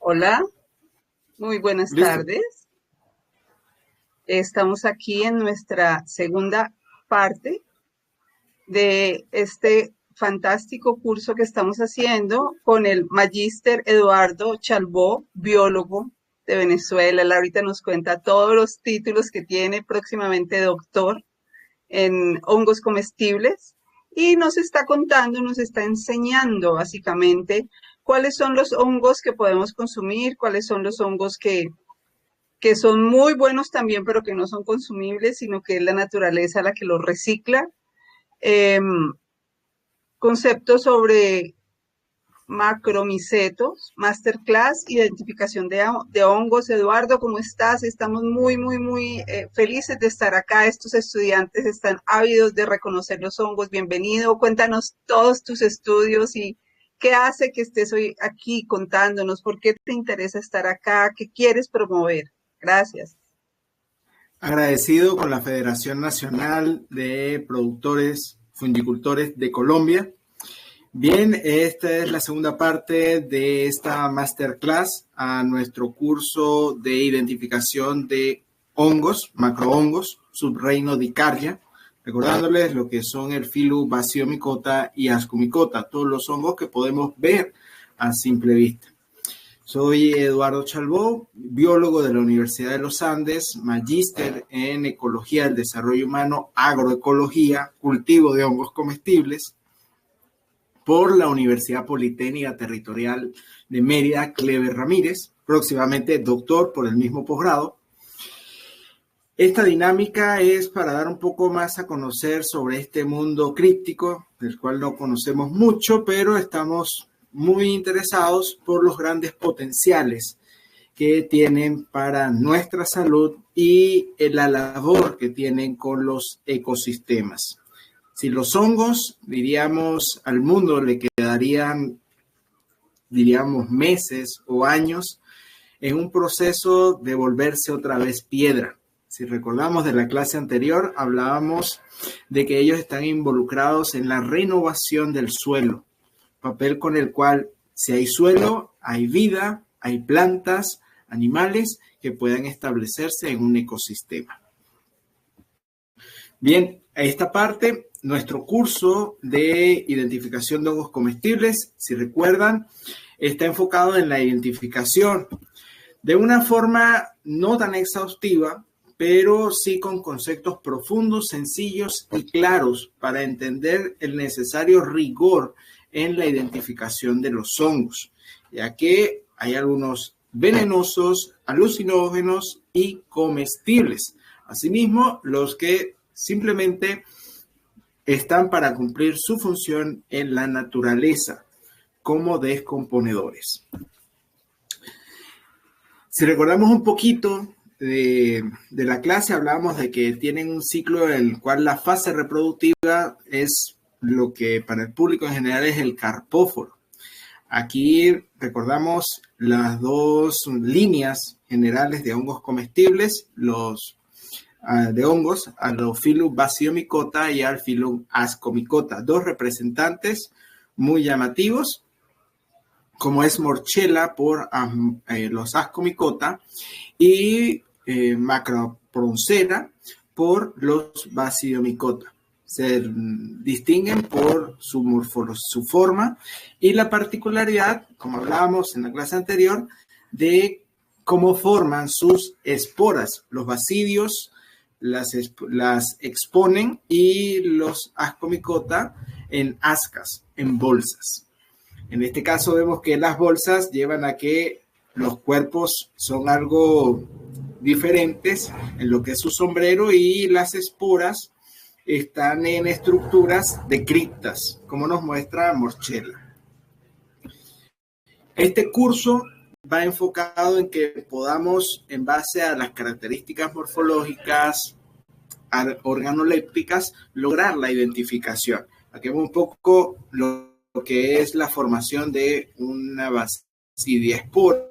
Hola, muy buenas Listo. tardes. Estamos aquí en nuestra segunda parte de este fantástico curso que estamos haciendo con el magíster Eduardo Chalbó, biólogo de Venezuela. Él ahorita nos cuenta todos los títulos que tiene, próximamente doctor en hongos comestibles, y nos está contando, nos está enseñando básicamente cuáles son los hongos que podemos consumir, cuáles son los hongos que son muy buenos también, pero que no son consumibles, sino que es la naturaleza la que los recicla. Eh, Conceptos sobre macromicetos, masterclass, identificación de hongos. Eduardo, ¿cómo estás? Estamos muy felices de estar acá. Estos estudiantes están ávidos de reconocer los hongos. Bienvenido. Cuéntanos todos tus estudios y qué hace que estés hoy aquí contándonos, por qué te interesa estar acá, qué quieres promover. Gracias. Agradecido con la Federación Nacional de Productores Fungicultores de Colombia. Bien, esta es la segunda parte de esta masterclass a nuestro curso de identificación de hongos, macrohongos, subreino Dicardia, recordándoles lo que son el filo Basidiomycota y Ascomycota, todos los hongos que podemos ver a simple vista. Soy Eduardo Chalbó, biólogo de la Universidad de los Andes, magíster en Ecología del Desarrollo Humano, Agroecología, Cultivo de Hongos Comestibles, por la Universidad Politécnica Territorial de Mérida, Cleber Ramírez, próximamente doctor por el mismo posgrado. Esta dinámica es para dar un poco más a conocer sobre este mundo críptico, del cual no conocemos mucho, pero estamos muy interesados por los grandes potenciales que tienen para nuestra salud y la labor que tienen con los ecosistemas. Si los hongos, diríamos, al mundo le quedarían, diríamos, meses o años en un proceso de volverse otra vez piedra. Si recordamos de la clase anterior, hablábamos de que ellos están involucrados en la renovación del suelo, papel con el cual, si hay suelo, hay vida, hay plantas, animales que puedan establecerse en un ecosistema. Bien, a esta parte, nuestro curso de identificación de hongos comestibles, si recuerdan, está enfocado en la identificación de una forma no tan exhaustiva, pero sí con conceptos profundos, sencillos y claros para entender el necesario rigor en la identificación de los hongos, ya que hay algunos venenosos, alucinógenos y comestibles. Asimismo, los que simplemente están para cumplir su función en la naturaleza como descomponedores. Si recordamos un poquito de la clase, hablábamos de que tienen un ciclo en el cual la fase reproductiva es lo que para el público en general es el carpóforo. Aquí recordamos las dos líneas generales de hongos comestibles, los de hongos, Anophyllum Basidiomycota y Anophyllum Ascomycota, dos representantes muy llamativos, como es Morchella por los Ascomycota y Macroproncera por los Basidiomycota. Se distinguen por su forma y la particularidad, como hablábamos en la clase anterior, de cómo forman sus esporas. Los basidios las exponen y los Ascomycota en ascas, en bolsas. En este caso vemos que las bolsas llevan a que los cuerpos son algo diferentes en lo que es su sombrero y las esporas están en estructuras de criptas, como nos muestra Morchella. Este curso va enfocado en que podamos, en base a las características morfológicas, organolépticas, lograr la identificación. Aquí vemos un poco lo que es la formación de una basidiespora,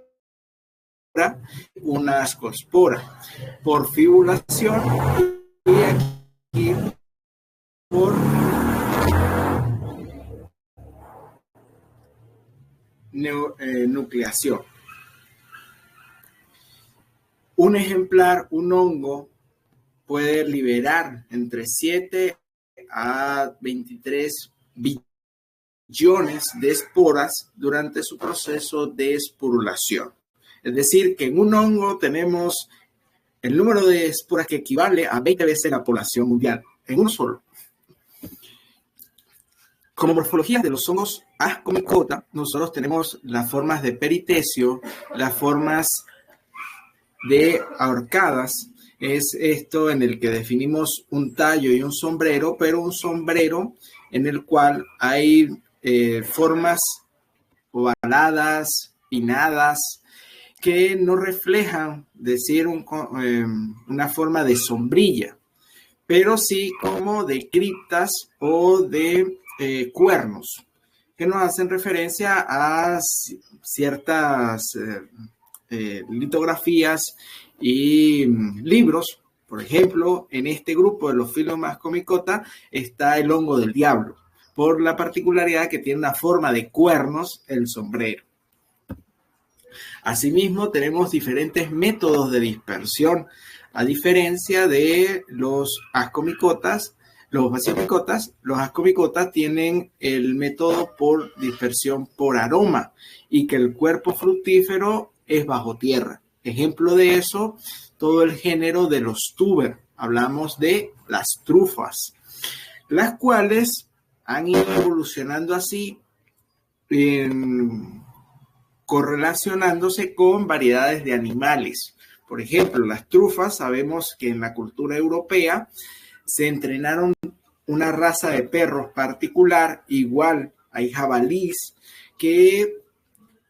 una ascospora, por fibulación y aquí por nucleación. Un ejemplar, un hongo, puede liberar entre 7 a 23 billones de esporas durante su proceso de esporulación. Es decir, que en un hongo tenemos el número de esporas que equivale a 20 veces la población mundial, en uno solo. Como morfologías de los hongos Ascomycota, nosotros tenemos las formas de periteceo, las formas de ahorcadas. Es esto en el que definimos un tallo y un sombrero, pero un sombrero en el cual hay formas ovaladas, pinadas, que no reflejan, decir, una forma de sombrilla, pero sí como de criptas o de cuernos, que nos hacen referencia a ciertas litografías y libros. Por ejemplo, en este grupo de los Phylum Ascomycota está el hongo del diablo, por la particularidad que tiene una forma de cuernos el sombrero. Asimismo, tenemos diferentes métodos de dispersión, a diferencia de los Ascomycotas. Los Ascomycotas tienen el método por dispersión por aroma y que el cuerpo fructífero es bajo tierra. Ejemplo de eso, todo el género de los tuber. Hablamos de las trufas, las cuales han ido evolucionando así, correlacionándose con variedades de animales. Por ejemplo, las trufas, sabemos que en la cultura europea se entrenaron una raza de perros particular, igual hay jabalís que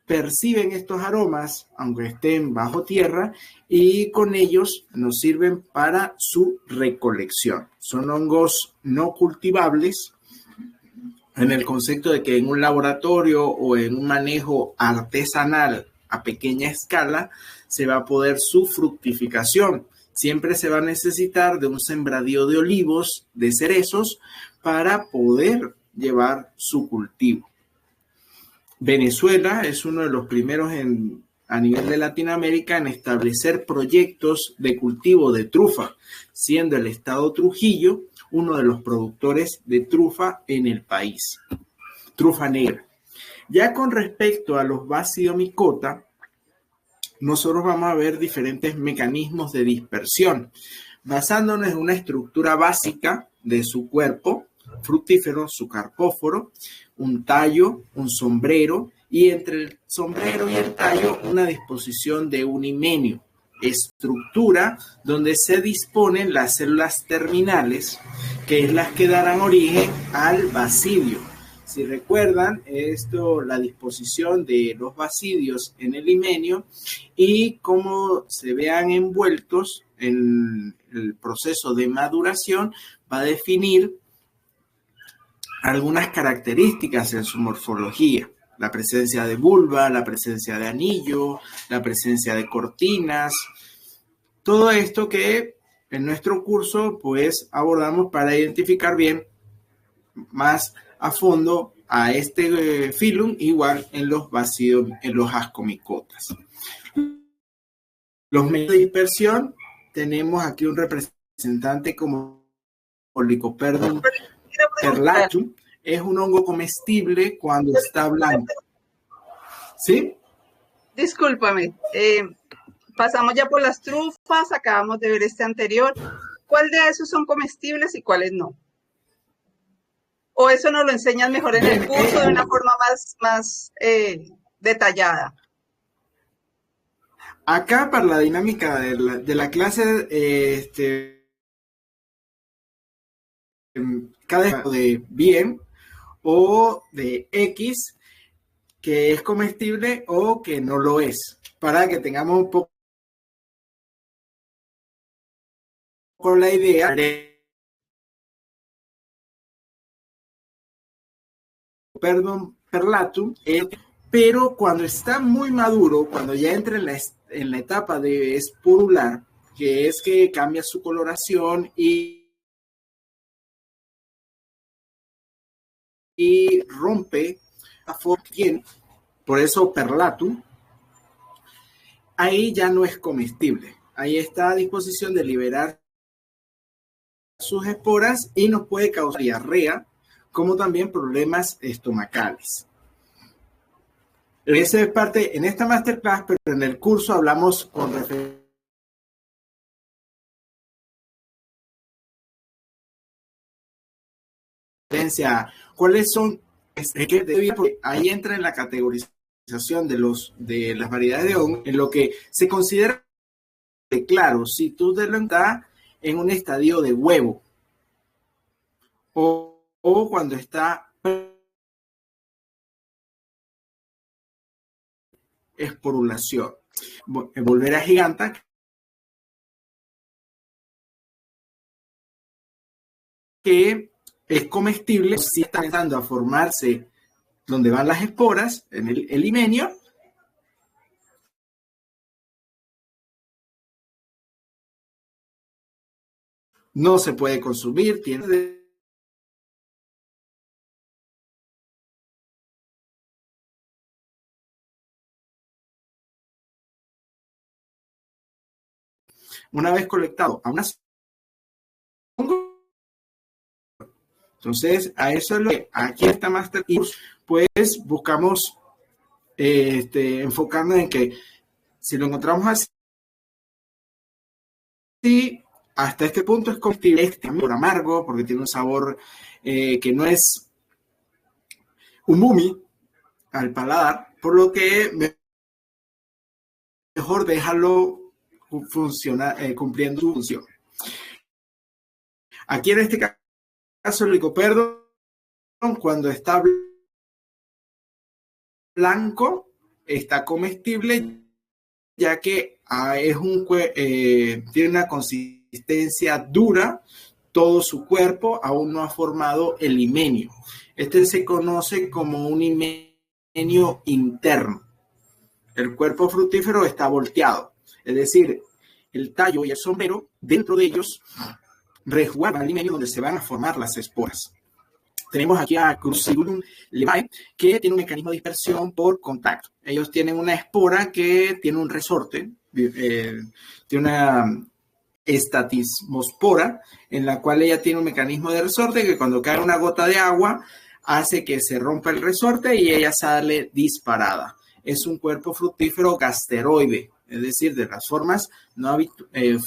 perciben estos aromas, aunque estén bajo tierra, y con ellos nos sirven para su recolección. Son hongos no cultivables, en el concepto de que en un laboratorio o en un manejo artesanal a pequeña escala se va a poder su fructificación. Siempre se va a necesitar de un sembradío de olivos, de cerezos, para poder llevar su cultivo. Venezuela es uno de los primeros a nivel de Latinoamérica en establecer proyectos de cultivo de trufa, siendo el estado Trujillo uno de los productores de trufa en el país, trufa negra. Ya con respecto a los Basidiomycota, nosotros vamos a ver diferentes mecanismos de dispersión, basándonos en una estructura básica de su cuerpo fructífero, su carpóforo, un tallo, un sombrero, y entre el sombrero y el tallo una disposición de un himenio, estructura donde se disponen las células terminales, que es las que darán origen al basidio. Si recuerdan, la disposición de los basidios en el himenio y cómo se vean envueltos en el proceso de maduración va a definir algunas características en su morfología. La presencia de vulva, la presencia de anillo, la presencia de cortinas. Todo esto que en nuestro curso pues abordamos para identificar bien más a fondo a este phylum, igual en los Ascomycotas. Los medios de dispersión, tenemos aquí un representante como Lycoperdon perlatum. Es un hongo comestible cuando está blanco. ¿Sí? Discúlpame. Pasamos ya por las trufas, acabamos de ver este anterior. ¿Cuál de esos son comestibles y cuáles no? ¿O eso nos lo enseñan mejor en el curso de una forma más detallada? Acá, para la dinámica de la clase, cada de bien o de X, que es comestible o que no lo es, para que tengamos un poco la idea. Perdón, perlatum, pero cuando está muy maduro, cuando ya entra en la etapa de esporular, que es que cambia su coloración y rompe la forma, por eso perlatum, ahí ya no es comestible. ahí está a disposición de liberar sus esporas y nos puede causar diarrea, como también problemas estomacales. Esa es parte en esta masterclass, pero en el curso hablamos con referencia a cuáles son, porque ahí entra en la categorización de las variedades de hongo, en lo que se considera claro, si tú te lo estás en un estadio de huevo o cuando está esporulación. Volver a giganta, que es comestible, si está empezando a formarse donde van las esporas, en el himenio, no se puede consumir, tiene una vez colectado a una. Entonces, a eso es lo que aquí está Mastercourse, pues buscamos enfocarnos en que si lo encontramos así, hasta este punto es comestible, es por amargo, porque tiene un sabor que no es umami al paladar, por lo que mejor dejarlo cumpliendo su función. Aquí en este caso el licoperdón, cuando está blanco, está comestible, ya que tiene una consistencia dura, todo su cuerpo aún no ha formado el himenio. Este se conoce como un himenio interno. El cuerpo fructífero está volteado, es decir, el tallo y el sombrero, dentro de ellos, resguardan el himenio donde se van a formar las esporas. Tenemos aquí a Cruciferum levae, que tiene un mecanismo de dispersión por contacto. Ellos tienen una espora que tiene un resorte, tiene una estatismospora, en la cual ella tiene un mecanismo de resorte que cuando cae una gota de agua hace que se rompa el resorte y ella sale disparada. Es un cuerpo fructífero gasteroide, es decir, de las formas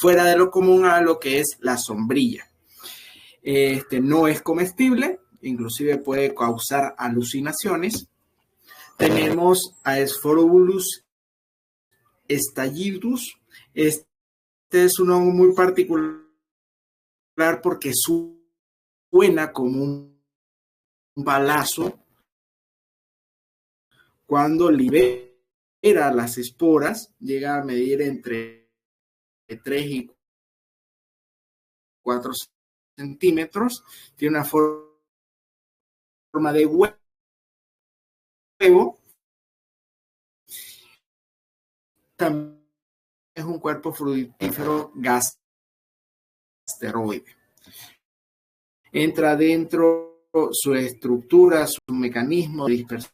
fuera de lo común a lo que es la sombrilla. No es comestible, inclusive puede causar alucinaciones. Tenemos a Sporobolus stallidus. Este es un hongo muy particular porque suena como un balazo cuando libera las esporas, llega a medir entre 3 y 4 centímetros, tiene una forma de huevo, también es un cuerpo fructífero gasteroide. Entra dentro su estructura, su mecanismo de dispersión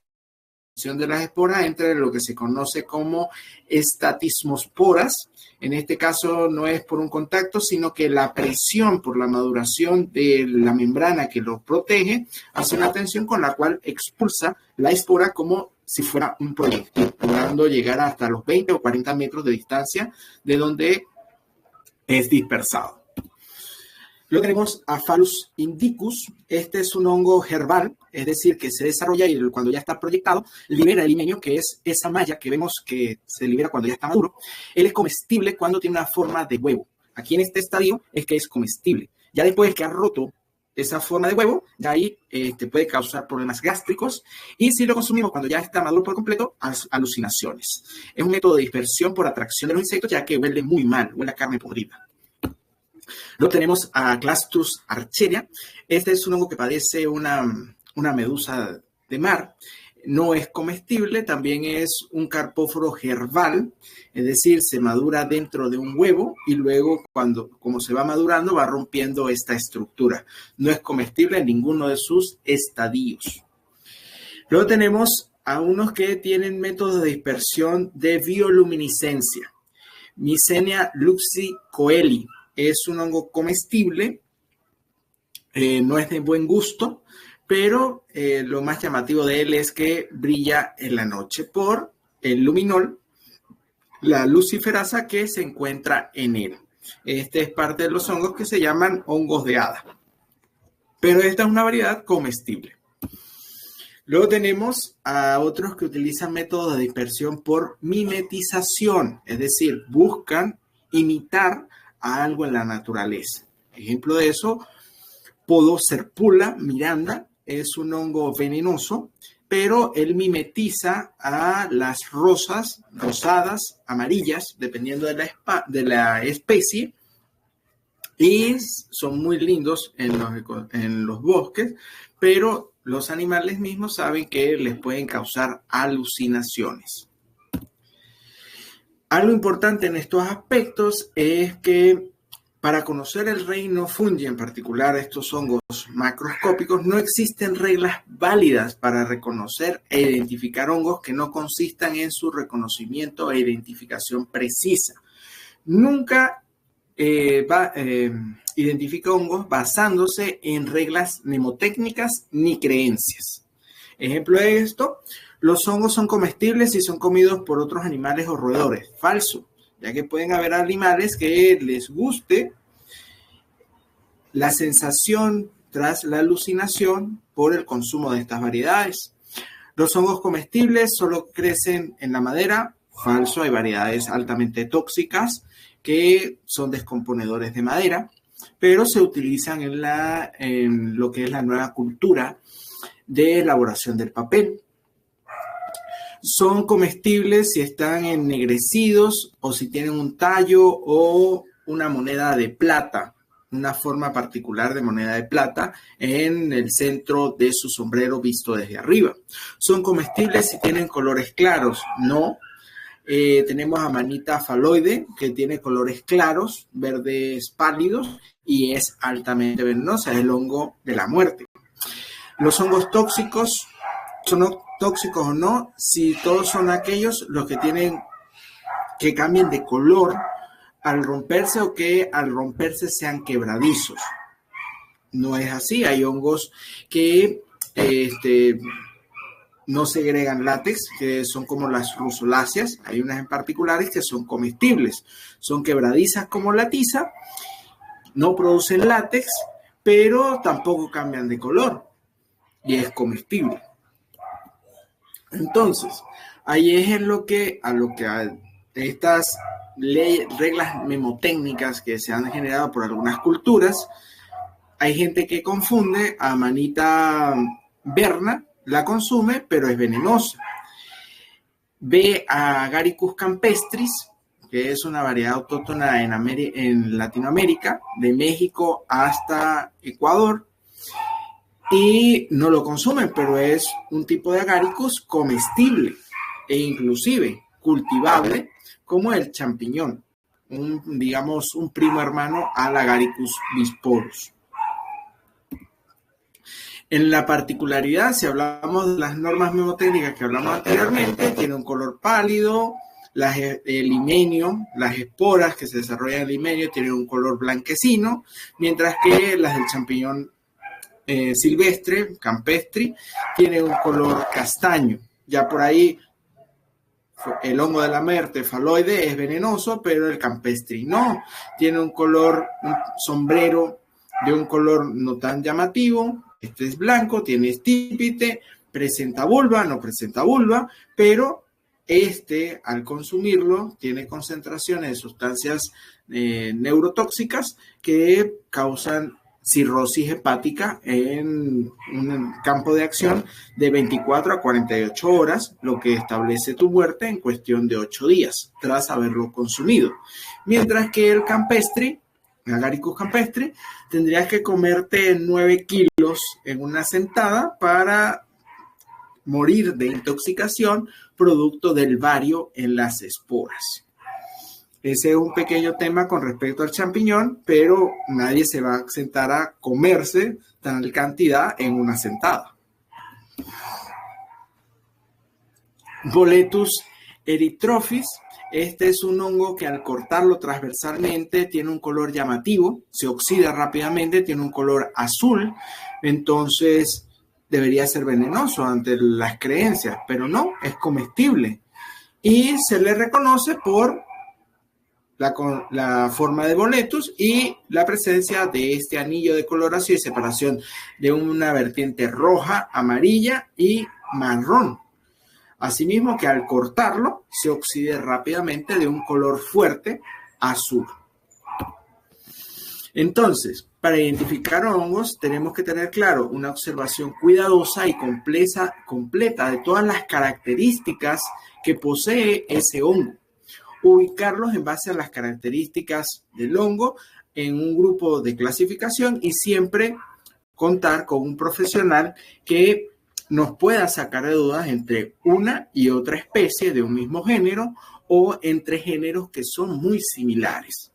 de las esporas, entra en lo que se conoce como estatismosporas. En este caso no es por un contacto, sino que la presión por la maduración de la membrana que lo protege hace una tensión con la cual expulsa la espora como si fuera un proyectil, logrando llegar hasta los 20 o 40 metros de distancia de donde es dispersado. Luego tenemos a Phallus indicus. Este es un hongo herbal, es decir, que se desarrolla y cuando ya está proyectado, libera el himenio, que es esa malla que vemos que se libera cuando ya está maduro. Él es comestible cuando tiene una forma de huevo. Aquí en este estadio es que es comestible. Ya después que ha roto esa forma de huevo, de ahí puede causar problemas gástricos. Y si lo consumimos cuando ya está maduro por completo, alucinaciones. Es un método de dispersión por atracción de los insectos, ya que huele muy mal, huele a carne podrida. Luego tenemos a Clastus archeria. Este es un hongo que padece una medusa de mar. No es comestible, también es un carpóforo herbal, es decir, se madura dentro de un huevo y luego como se va madurando va rompiendo esta estructura. No es comestible en ninguno de sus estadios. Luego tenemos a unos que tienen métodos de dispersión de bioluminiscencia. Mycenia luxicoeli. Es un hongo comestible, no es de buen gusto, pero lo más llamativo de él es que brilla en la noche por el luminol, la luciferasa que se encuentra en él. Este es parte de los hongos que se llaman hongos de hada, pero esta es una variedad comestible. Luego tenemos a otros que utilizan métodos de dispersión por mimetización, es decir, buscan imitar a algo en la naturaleza. Ejemplo de eso, Podocerpula miranda es un hongo venenoso, pero él mimetiza a las rosas, rosadas, amarillas, dependiendo de la especie, y son muy lindos en los bosques, pero los animales mismos saben que les pueden causar alucinaciones. Algo importante en estos aspectos es que para conocer el reino fungi, en particular estos hongos macroscópicos, no existen reglas válidas para reconocer e identificar hongos que no consistan en su reconocimiento e identificación precisa. Nunca identifica hongos basándose en reglas mnemotécnicas ni creencias. Ejemplo de esto, los hongos son comestibles si son comidos por otros animales o roedores. Falso, ya que pueden haber animales que les guste la sensación tras la alucinación por el consumo de estas variedades. Los hongos comestibles solo crecen en la madera. Falso, hay variedades altamente tóxicas que son descomponedores de madera, pero se utilizan en lo que es la nueva cultura de elaboración del papel. Son comestibles si están ennegrecidos o si tienen un tallo o una moneda de plata, una forma particular de moneda de plata en el centro de su sombrero visto desde arriba. Son comestibles si tienen colores claros, no. Tenemos Amanita phalloide, que tiene colores claros, verdes pálidos, y es altamente venenosa, es el hongo de la muerte. Los hongos tóxicos son tóxicos o no, si todos son aquellos los que tienen que cambien de color al romperse o que al romperse sean quebradizos. No es así, hay hongos que no segregan látex, que son como las rusoláceas. Hay unas en particulares que son comestibles. Son quebradizas como la tiza, no producen látex, pero tampoco cambian de color y es comestible. Entonces, ahí es a estas reglas mnemotécnicas que se han generado por algunas culturas. Hay gente que confunde a Amanita verna, la consume, pero es venenosa. Ve a Agaricus campestris, que es una variedad autóctona en Latinoamérica, de México hasta Ecuador, y no lo consumen, pero es un tipo de Agaricus comestible e inclusive cultivable como el champiñón, un primo hermano al Agaricus bisporus. En la particularidad, si hablamos de las normas mnemotécnicas que hablamos anteriormente, tiene un color pálido, el limenio, las esporas que se desarrollan en el limenio tienen un color blanquecino, mientras que las del champiñón silvestre, campestri, tienen un color castaño. Ya por ahí el hongo de la muerte phalloide es venenoso, pero el campestri no. Tiene un sombrero de un color no tan llamativo. Este es blanco, tiene estípite, presenta vulva, no presenta vulva, pero al consumirlo, tiene concentraciones de sustancias neurotóxicas que causan cirrosis hepática en un campo de acción de 24 a 48 horas, lo que establece tu muerte en cuestión de 8 días tras haberlo consumido. Mientras que el campestri, Agaricus campestri, tendrías que comerte 9 kilos en una sentada para morir de intoxicación producto del bario en las esporas. Ese es un pequeño tema con respecto al champiñón, pero nadie se va a sentar a comerse tal cantidad en una sentada. Boletus erythrophis Este es un hongo que al cortarlo transversalmente tiene un color llamativo, se oxida rápidamente, tiene un color azul, entonces debería ser venenoso ante las creencias, pero no, es comestible. Y se le reconoce por la forma de boletus y la presencia de este anillo de coloración y separación de una vertiente roja, amarilla y marrón. Asimismo que al cortarlo se oxide rápidamente de un color fuerte azul. Entonces, para identificar hongos tenemos que tener claro una observación cuidadosa y completa de todas las características que posee ese hongo. Ubicarlos en base a las características del hongo en un grupo de clasificación y siempre contar con un profesional que nos pueda sacar de dudas entre una y otra especie de un mismo género o entre géneros que son muy similares.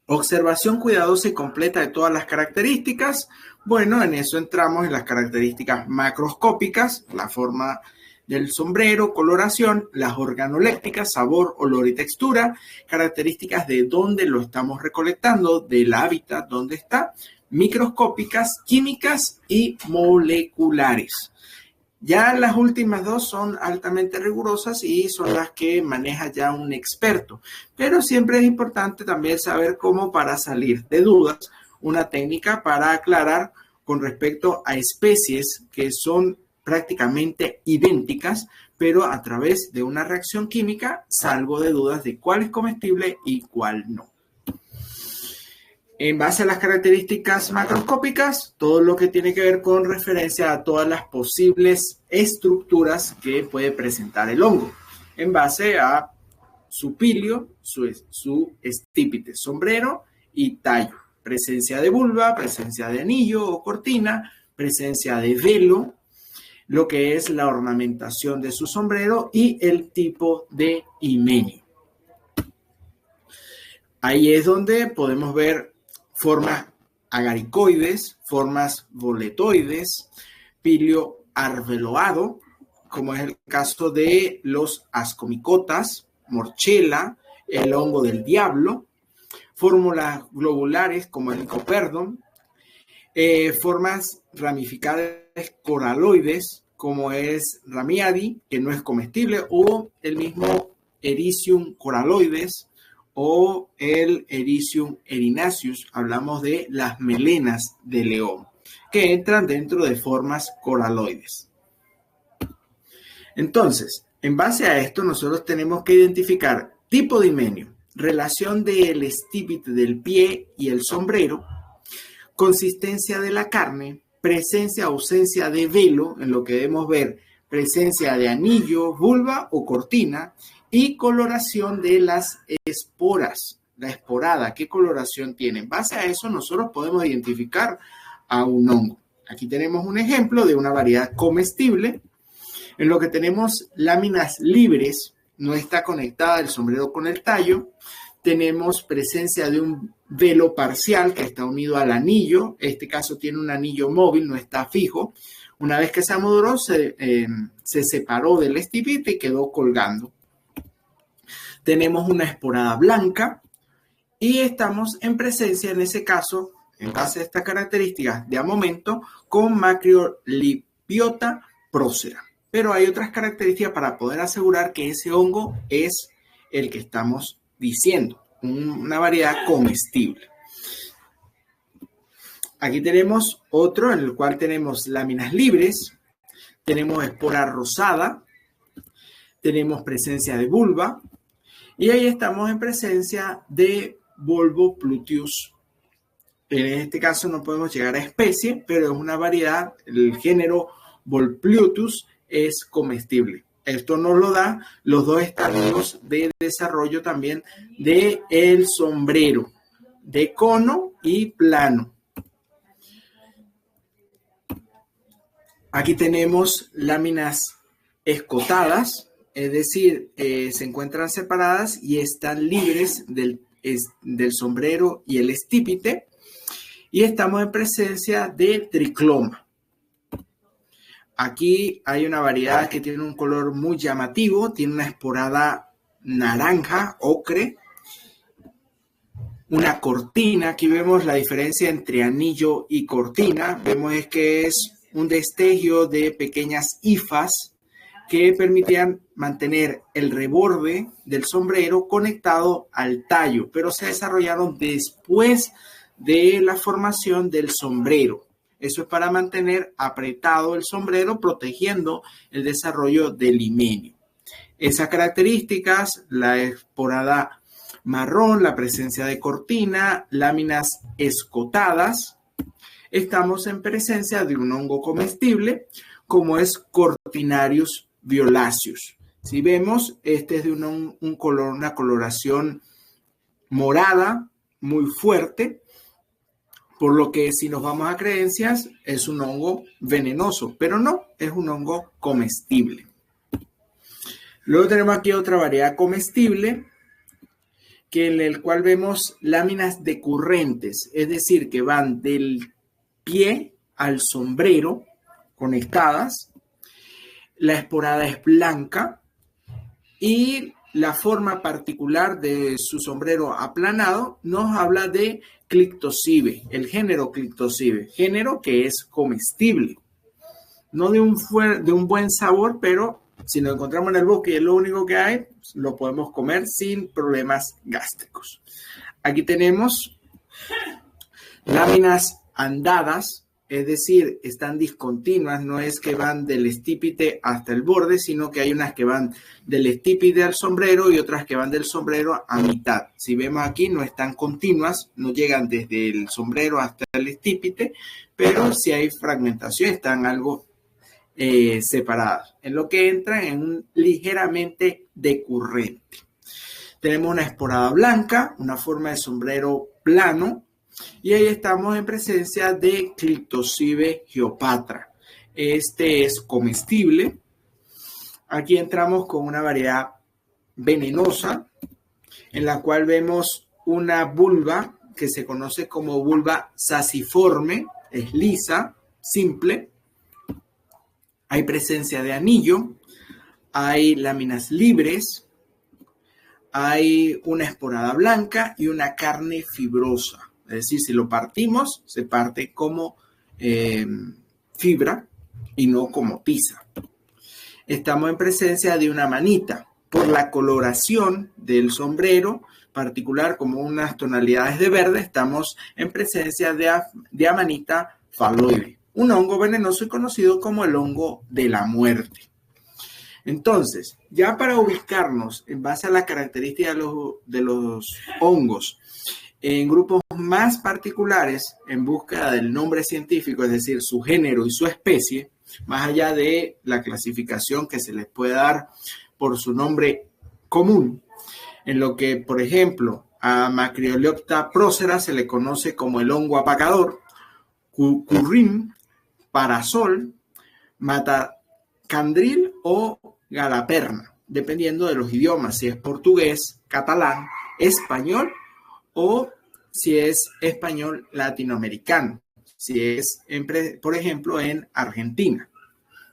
Observación cuidadosa y completa de todas las características. Bueno, en eso entramos en las características macroscópicas, la forma del sombrero, coloración, las organolépticas, sabor, olor y textura, características de dónde lo estamos recolectando, del hábitat, dónde está, microscópicas, químicas y moleculares. Ya las últimas dos son altamente rigurosas y son las que maneja ya un experto, pero siempre es importante también saber cómo, para salir de dudas, una técnica para aclarar con respecto a especies que son prácticamente idénticas, pero a través de una reacción química salgo de dudas de cuál es comestible y cuál no. En base a las características macroscópicas, todo lo que tiene que ver con referencia a todas las posibles estructuras que puede presentar el hongo, en base a su pilio, su estípite, sombrero y tallo, presencia de vulva, presencia de anillo o cortina, presencia de velo, lo que es la ornamentación de su sombrero y el tipo de himenio. Ahí es donde podemos ver formas agaricoides, formas boletoides, pilio arveloado, como es el caso de los ascomicotas, morchela, el hongo del diablo, fórmulas globulares como el licoperdon, formas ramificadas coraloides, como es ramiadi, que no es comestible, o el mismo Ericium coraloides, o el Ericium erinaceus, hablamos de las melenas de león, que entran dentro de formas coraloides. Entonces, en base a esto, nosotros tenemos que identificar tipo de himenio, relación del estípite del pie y el sombrero, consistencia de la carne, presencia o ausencia de velo, en lo que debemos ver presencia de anillo, vulva o cortina, y coloración de las esporas, la esporada, qué coloración tiene. En base a eso nosotros podemos identificar a un hongo. Aquí tenemos un ejemplo de una variedad comestible, en lo que tenemos láminas libres, no está conectada el sombrero con el tallo, tenemos presencia de un velo parcial que está unido al anillo, en este caso tiene un anillo móvil, no está fijo. Una vez que se amodoró, se separó del estípite y quedó colgando. Tenemos una esporada blanca y estamos en presencia, en ese caso, en base a estas características de a momento, con Macrolibiota procera. Pero hay otras características para poder asegurar que ese hongo es el que estamos diciendo, una variedad comestible. Aquí tenemos otro en el cual tenemos láminas libres, tenemos espora rosada, tenemos presencia de vulva y ahí estamos en presencia de Volvopluteus. En este caso no podemos llegar a especie, pero es una variedad, el género Volpluteus es comestible. Esto nos lo da los dos estadios de desarrollo también de el sombrero, de cono y plano. Aquí tenemos láminas escotadas, es decir, se encuentran separadas y están libres del sombrero y el estípite. Y estamos en presencia de tricloma. Aquí hay una variedad que tiene un color muy llamativo, tiene una esporada naranja, ocre. Una cortina, aquí vemos la diferencia entre anillo y cortina. Vemos es que es un destello de pequeñas hifas que permitían mantener el reborde del sombrero conectado al tallo, pero se desarrollaron después de la formación del sombrero. Eso es para mantener apretado el sombrero, protegiendo el desarrollo del limenio. Esas características, la esporada marrón, la presencia de cortina, láminas escotadas, estamos en presencia de un hongo comestible como es Cortinarius violaceus. Si vemos, este es de una coloración morada muy fuerte, por lo que si nos vamos a creencias es un hongo venenoso, pero no, es un hongo comestible. Luego tenemos aquí otra variedad comestible, en el cual vemos láminas decurrentes, es decir, que van del pie al sombrero conectadas. La esporada es blanca y la forma particular de su sombrero aplanado nos habla de Clictocibe, el género Clictocibe, género que es comestible. No de un buen sabor, pero si nos encontramos en el bosque y es lo único que hay, lo podemos comer sin problemas gástricos. Aquí tenemos láminas andadas, es decir, están discontinuas, no es que van del estípite hasta el borde, sino que hay unas que van del estípite al sombrero y otras que van del sombrero a mitad. Si vemos aquí, no están continuas, no llegan desde el sombrero hasta el estípite, pero si hay fragmentación, están algo separadas, en lo que entra en un ligeramente decurrente. Tenemos una esporada blanca, una forma de sombrero plano, y ahí estamos en presencia de Clictocibe geopatra. Este es comestible. Aquí entramos con una variedad venenosa, en la cual vemos una vulva que se conoce como vulva saciforme, es lisa, simple. Hay presencia de anillo, hay láminas libres, hay una esporada blanca y una carne fibrosa. Es decir, si lo partimos, se parte como fibra y no como tiza. Estamos en presencia de una manita. Por la coloración del sombrero, particular como unas tonalidades de verde, estamos en presencia de Amanita phalloide, un hongo venenoso y conocido como el hongo de la muerte. Entonces, ya para ubicarnos en base a las características de los hongos en grupos más particulares, en búsqueda del nombre científico, es decir, su género y su especie, más allá de la clasificación que se les puede dar por su nombre común, en lo que, por ejemplo, a Macroliopta procera se le conoce como el hongo apagador, currim, parasol, matacandril o galaperna, dependiendo de los idiomas, si es portugués, catalán, español o si es español latinoamericano, si es, por ejemplo, en Argentina,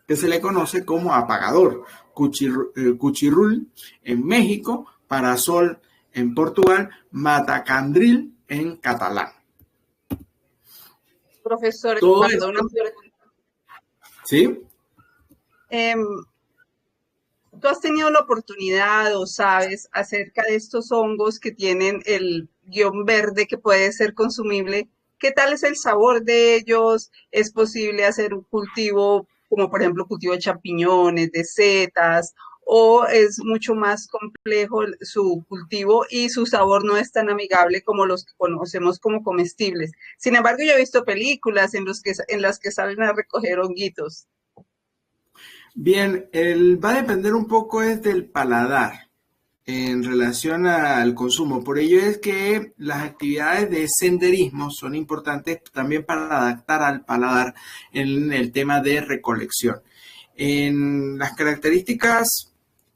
que se le conoce como apagador, cuchirrul en México, parasol en Portugal, matacandril en catalán. Profesor, Todo esto, ¿sí? ¿Tú has tenido la oportunidad o sabes acerca de estos hongos que tienen el guión verde que puede ser consumible? ¿Qué tal es el sabor de ellos? ¿Es posible hacer un cultivo, como por ejemplo cultivo de champiñones, de setas, o es mucho más complejo su cultivo y su sabor no es tan amigable como los que conocemos como comestibles? Sin embargo, yo he visto películas en las que salen a recoger honguitos. Bien, va a depender un poco del paladar en relación al consumo. Por ello es que las actividades de senderismo son importantes también para adaptar al paladar en el tema de recolección. En las características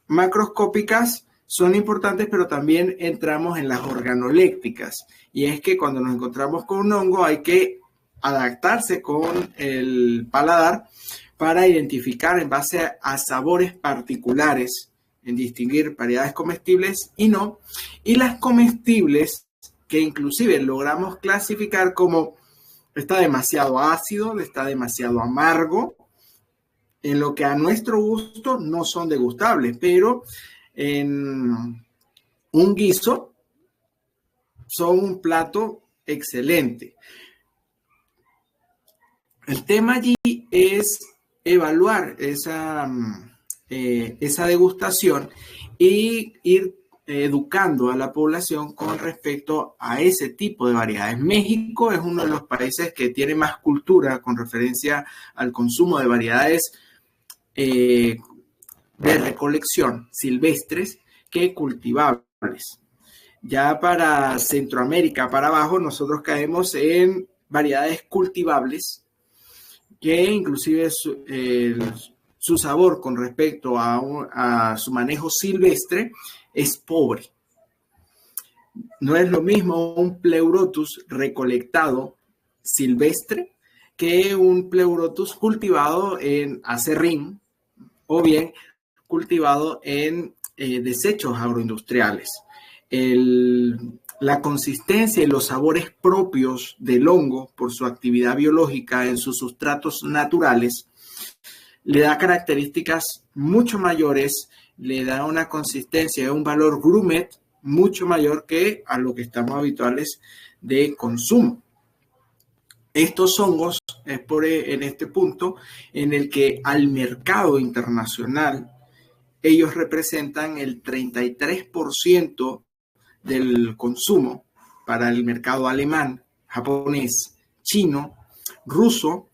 macroscópicas son importantes, pero también entramos en las organolépticas. Y es que cuando nos encontramos con un hongo hay que adaptarse con el paladar para identificar en base a sabores particulares en distinguir variedades comestibles y no, y las comestibles que inclusive logramos clasificar como está demasiado ácido, está demasiado amargo, en lo que a nuestro gusto no son degustables, pero en un guiso son un plato excelente. El tema allí es evaluar esa degustación y ir educando a la población con respecto a ese tipo de variedades. México es uno de los países que tiene más cultura con referencia al consumo de variedades de recolección silvestres que cultivables. Ya para Centroamérica, para abajo, nosotros caemos en variedades cultivables que inclusive su sabor con respecto a su manejo silvestre es pobre. No es lo mismo un Pleurotus recolectado silvestre que un Pleurotus cultivado en acerrín o bien cultivado en desechos agroindustriales. La consistencia y los sabores propios del hongo por su actividad biológica en sus sustratos naturales le da características mucho mayores, le da una consistencia y un valor gourmet mucho mayor que a lo que estamos habituales de consumo. Estos hongos es en este punto en el que al mercado internacional ellos representan el 33% del consumo para el mercado alemán, japonés, chino, ruso,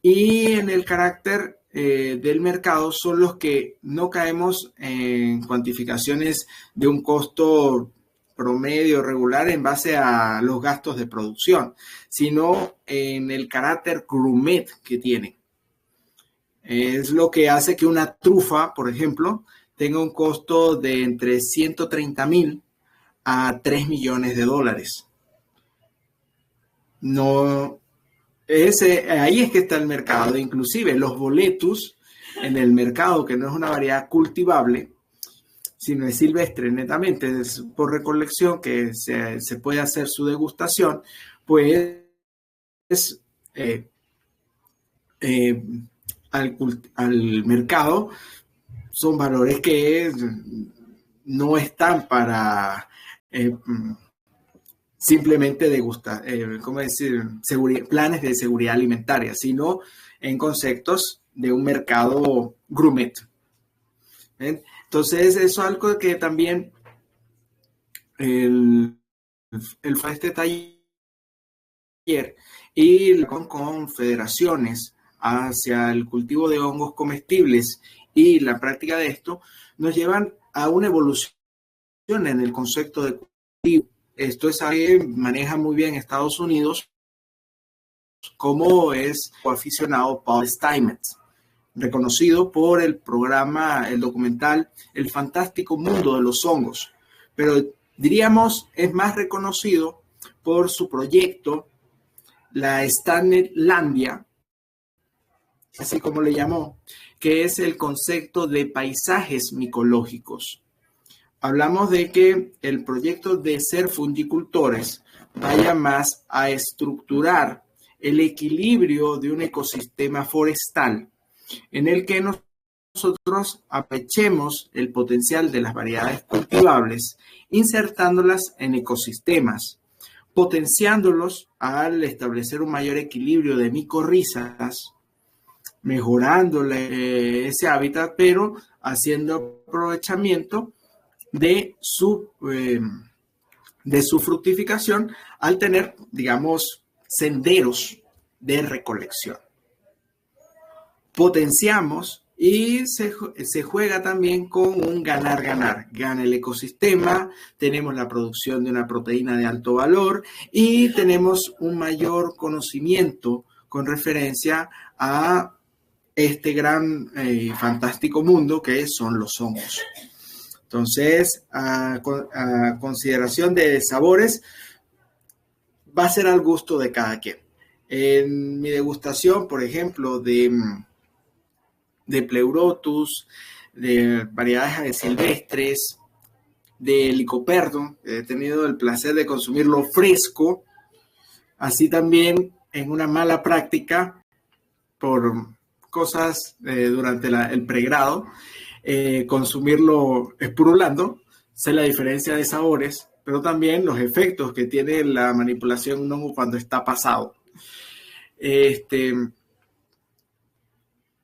y en el carácter del mercado son los que no caemos en cuantificaciones de un costo promedio regular en base a los gastos de producción, sino en el carácter gourmet que tiene. Es lo que hace que una trufa, por ejemplo, tenga un costo de entre 130,000 a 3 millones de dólares. No, ahí es que está el mercado. Inclusive los boletus en el mercado, que no es una variedad cultivable, sino es silvestre netamente, es por recolección que se puede hacer su degustación, pues al mercado son valores que no están para simplemente degustar, ¿cómo decir? Planes de seguridad alimentaria, sino en conceptos de un mercado gourmet. ¿Ven? Entonces, eso es algo que también este taller y con federaciones hacia el cultivo de hongos comestibles y la práctica de esto nos llevan a una evolución en el concepto de cultivo. Esto es algo que maneja muy bien Estados Unidos, como es aficionado Paul Stamets, reconocido por el programa, el documental El fantástico mundo de los hongos, pero diríamos es más reconocido por su proyecto, la Stanletlandia, así como le llamó, que es el concepto de paisajes micológicos. Hablamos de que el proyecto de ser fungicultores vaya más a estructurar el equilibrio de un ecosistema forestal en el que nosotros aprovechemos el potencial de las variedades cultivables, insertándolas en ecosistemas, potenciándolos al establecer un mayor equilibrio de micorrizas, mejorándole ese hábitat, pero haciendo aprovechamiento de su fructificación al tener, digamos, senderos de recolección. Potenciamos y se juega también con un ganar-ganar. Gana el ecosistema, tenemos la producción de una proteína de alto valor y tenemos un mayor conocimiento con referencia a este gran y fantástico mundo que son los hongos. Entonces, a consideración de sabores, va a ser al gusto de cada quien. En mi degustación, por ejemplo, de Pleurotus, de variedades silvestres, de Lycoperdon. He tenido el placer de consumirlo fresco, así también en una mala práctica por cosas durante el pregrado, consumirlo espurulando. Sé la diferencia de sabores, pero también los efectos que tiene la manipulación de un hongo cuando está pasado.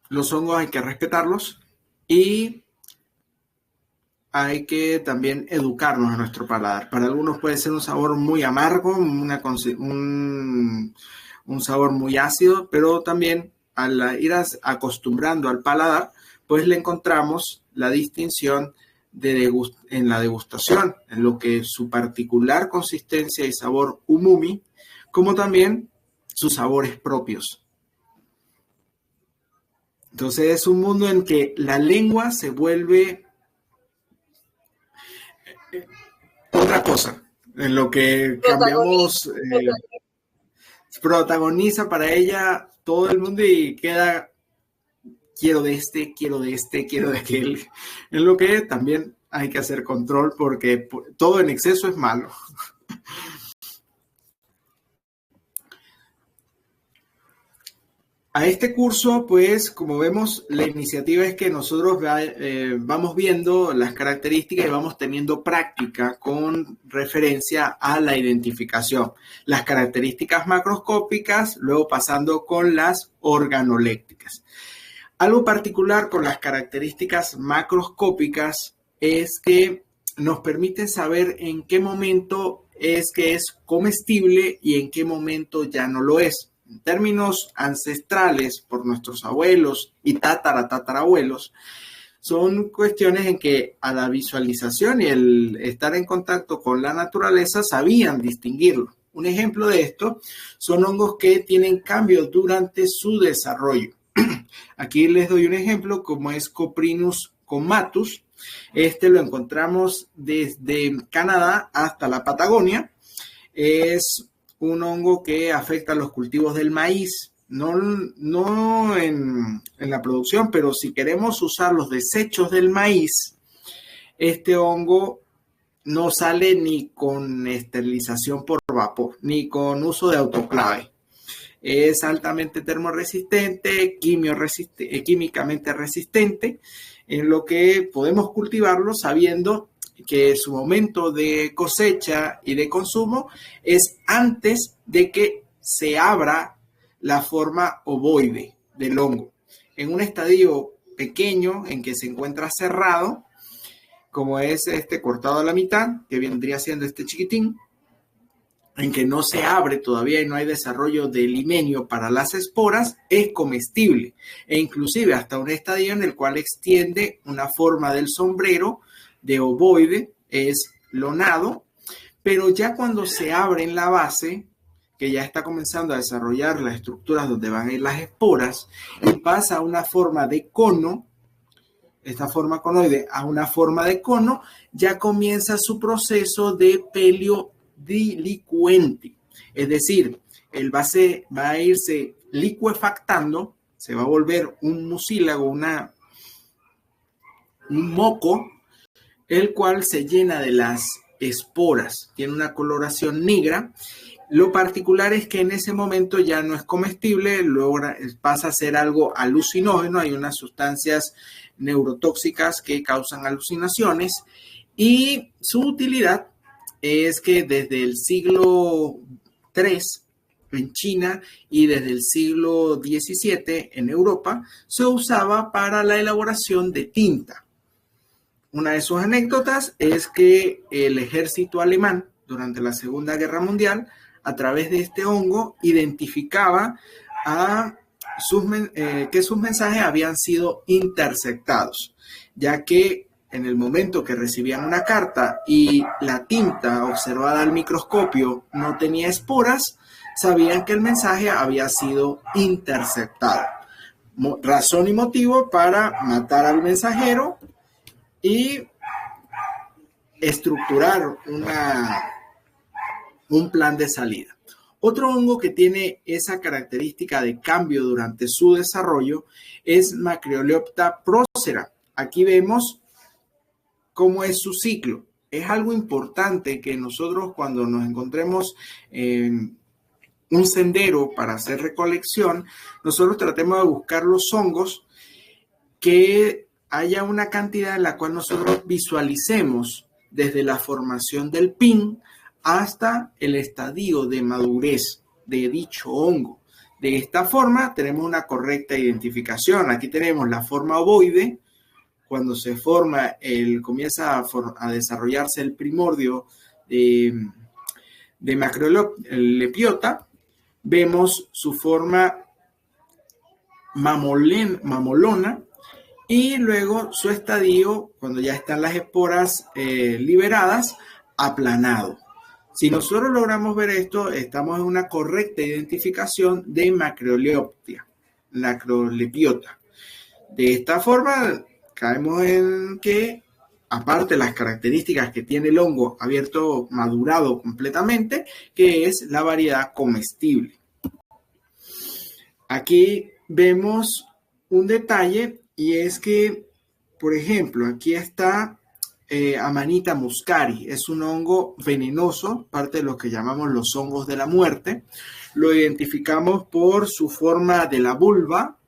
Los hongos hay que respetarlos y hay que también educarnos a nuestro paladar. Para algunos puede ser un sabor muy amargo, un sabor muy ácido, pero también al ir acostumbrando al paladar, pues le encontramos la distinción en la degustación, en lo que su particular consistencia y sabor umami, como también sus sabores propios. Entonces es un mundo en que la lengua se vuelve otra cosa, en lo que cambiamos, protagoniza para ella todo el mundo y queda, quiero de este, quiero de este, quiero de aquel. En lo que también hay que hacer control porque todo en exceso es malo. A este curso, pues, como vemos, la iniciativa es que nosotros vamos viendo las características y vamos teniendo práctica con referencia a la identificación. Las características macroscópicas, luego pasando con las organolécticas. Algo particular con las características macroscópicas es que nos permite saber en qué momento es que es comestible y en qué momento ya no lo es. En términos ancestrales, por nuestros abuelos y tatarabuelos, son cuestiones en que a la visualización y el estar en contacto con la naturaleza sabían distinguirlo. Un ejemplo de esto son hongos que tienen cambios durante su desarrollo. Aquí les doy un ejemplo como es Coprinus comatus. Este lo encontramos desde Canadá hasta la Patagonia. Es un hongo que afecta a los cultivos del maíz, no en la producción, pero si queremos usar los desechos del maíz, este hongo no sale ni con esterilización por vapor, ni con uso de autoclave. Es altamente termoresistente, químicamente resistente, en lo que podemos cultivarlo sabiendo que su momento de cosecha y de consumo es antes de que se abra la forma ovoide del hongo. En un estadio pequeño en que se encuentra cerrado, como es este cortado a la mitad, que vendría siendo este chiquitín, en que no se abre todavía y no hay desarrollo de limenio para las esporas, es comestible e inclusive hasta un estadio en el cual extiende una forma del sombrero de ovoide, es lonado, pero ya cuando se abre en la base, que ya está comenzando a desarrollar las estructuras donde van a ir las esporas y pasa a una forma de cono, esta forma conoide a una forma de cono, ya comienza su proceso de peleodilicuente. Es decir, el base va a irse licuefactando, se va a volver un mucílago, un moco, el cual se llena de las esporas, tiene una coloración negra. Lo particular es que en ese momento ya no es comestible, luego pasa a ser algo alucinógeno, hay unas sustancias neurotóxicas que causan alucinaciones y su utilidad es que desde el siglo III en China y desde el siglo XVII en Europa se usaba para la elaboración de tinta. Una de sus anécdotas es que el ejército alemán durante la Segunda Guerra Mundial, a través de este hongo, identificaba que sus mensajes habían sido interceptados, ya que en el momento que recibían una carta y la tinta observada al microscopio no tenía esporas, sabían que el mensaje había sido interceptado. Razón y motivo para matar al mensajero y estructurar un plan de salida. Otro hongo que tiene esa característica de cambio durante su desarrollo es Macroleopta procera. aquí vemos cómo es su ciclo. Es algo importante que nosotros cuando nos encontremos en un sendero para hacer recolección, nosotros tratemos de buscar los hongos que haya una cantidad en la cual nosotros visualicemos desde la formación del pin hasta el estadio de madurez de dicho hongo. De esta forma tenemos una correcta identificación. Aquí tenemos la forma ovoide. Cuando se forma, comienza a desarrollarse el primordio de macrolepiota. Vemos su forma mamolona y luego su estadio, cuando ya están las esporas liberadas, aplanado. Si nosotros logramos ver esto, estamos en una correcta identificación de macrolepiota. De esta forma, caemos en que, aparte de las características que tiene el hongo abierto, madurado completamente, que es la variedad comestible. Aquí vemos un detalle y es que, por ejemplo, aquí está Amanita muscari. Es un hongo venenoso, parte de lo que llamamos los hongos de la muerte. Lo identificamos por su forma de la vulva,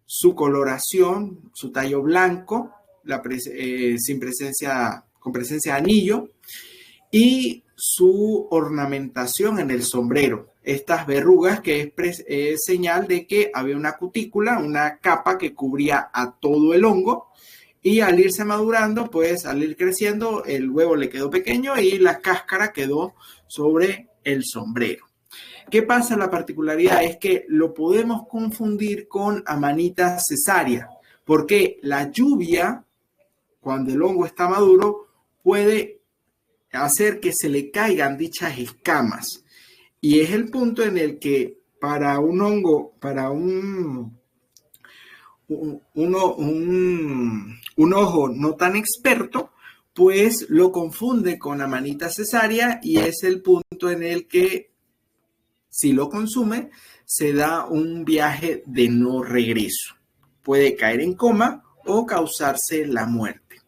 su coloración, su tallo blanco, con presencia de anillo, y su ornamentación en el sombrero. Estas verrugas que es señal de que había una cutícula, una capa que cubría a todo el hongo, y al irse madurando, pues al ir creciendo, el huevo le quedó pequeño y la cáscara quedó sobre el sombrero. ¿Qué pasa? La particularidad es que lo podemos confundir con Amanita cesárea, porque la lluvia, cuando el hongo está maduro, puede hacer que se le caigan dichas escamas. Y es el punto en el que para un hongo, para un ojo no tan experto, pues lo confunde con Amanita cesárea y es el punto en el que, si lo consume, se da un viaje de no regreso. Puede caer en coma o causarse la muerte.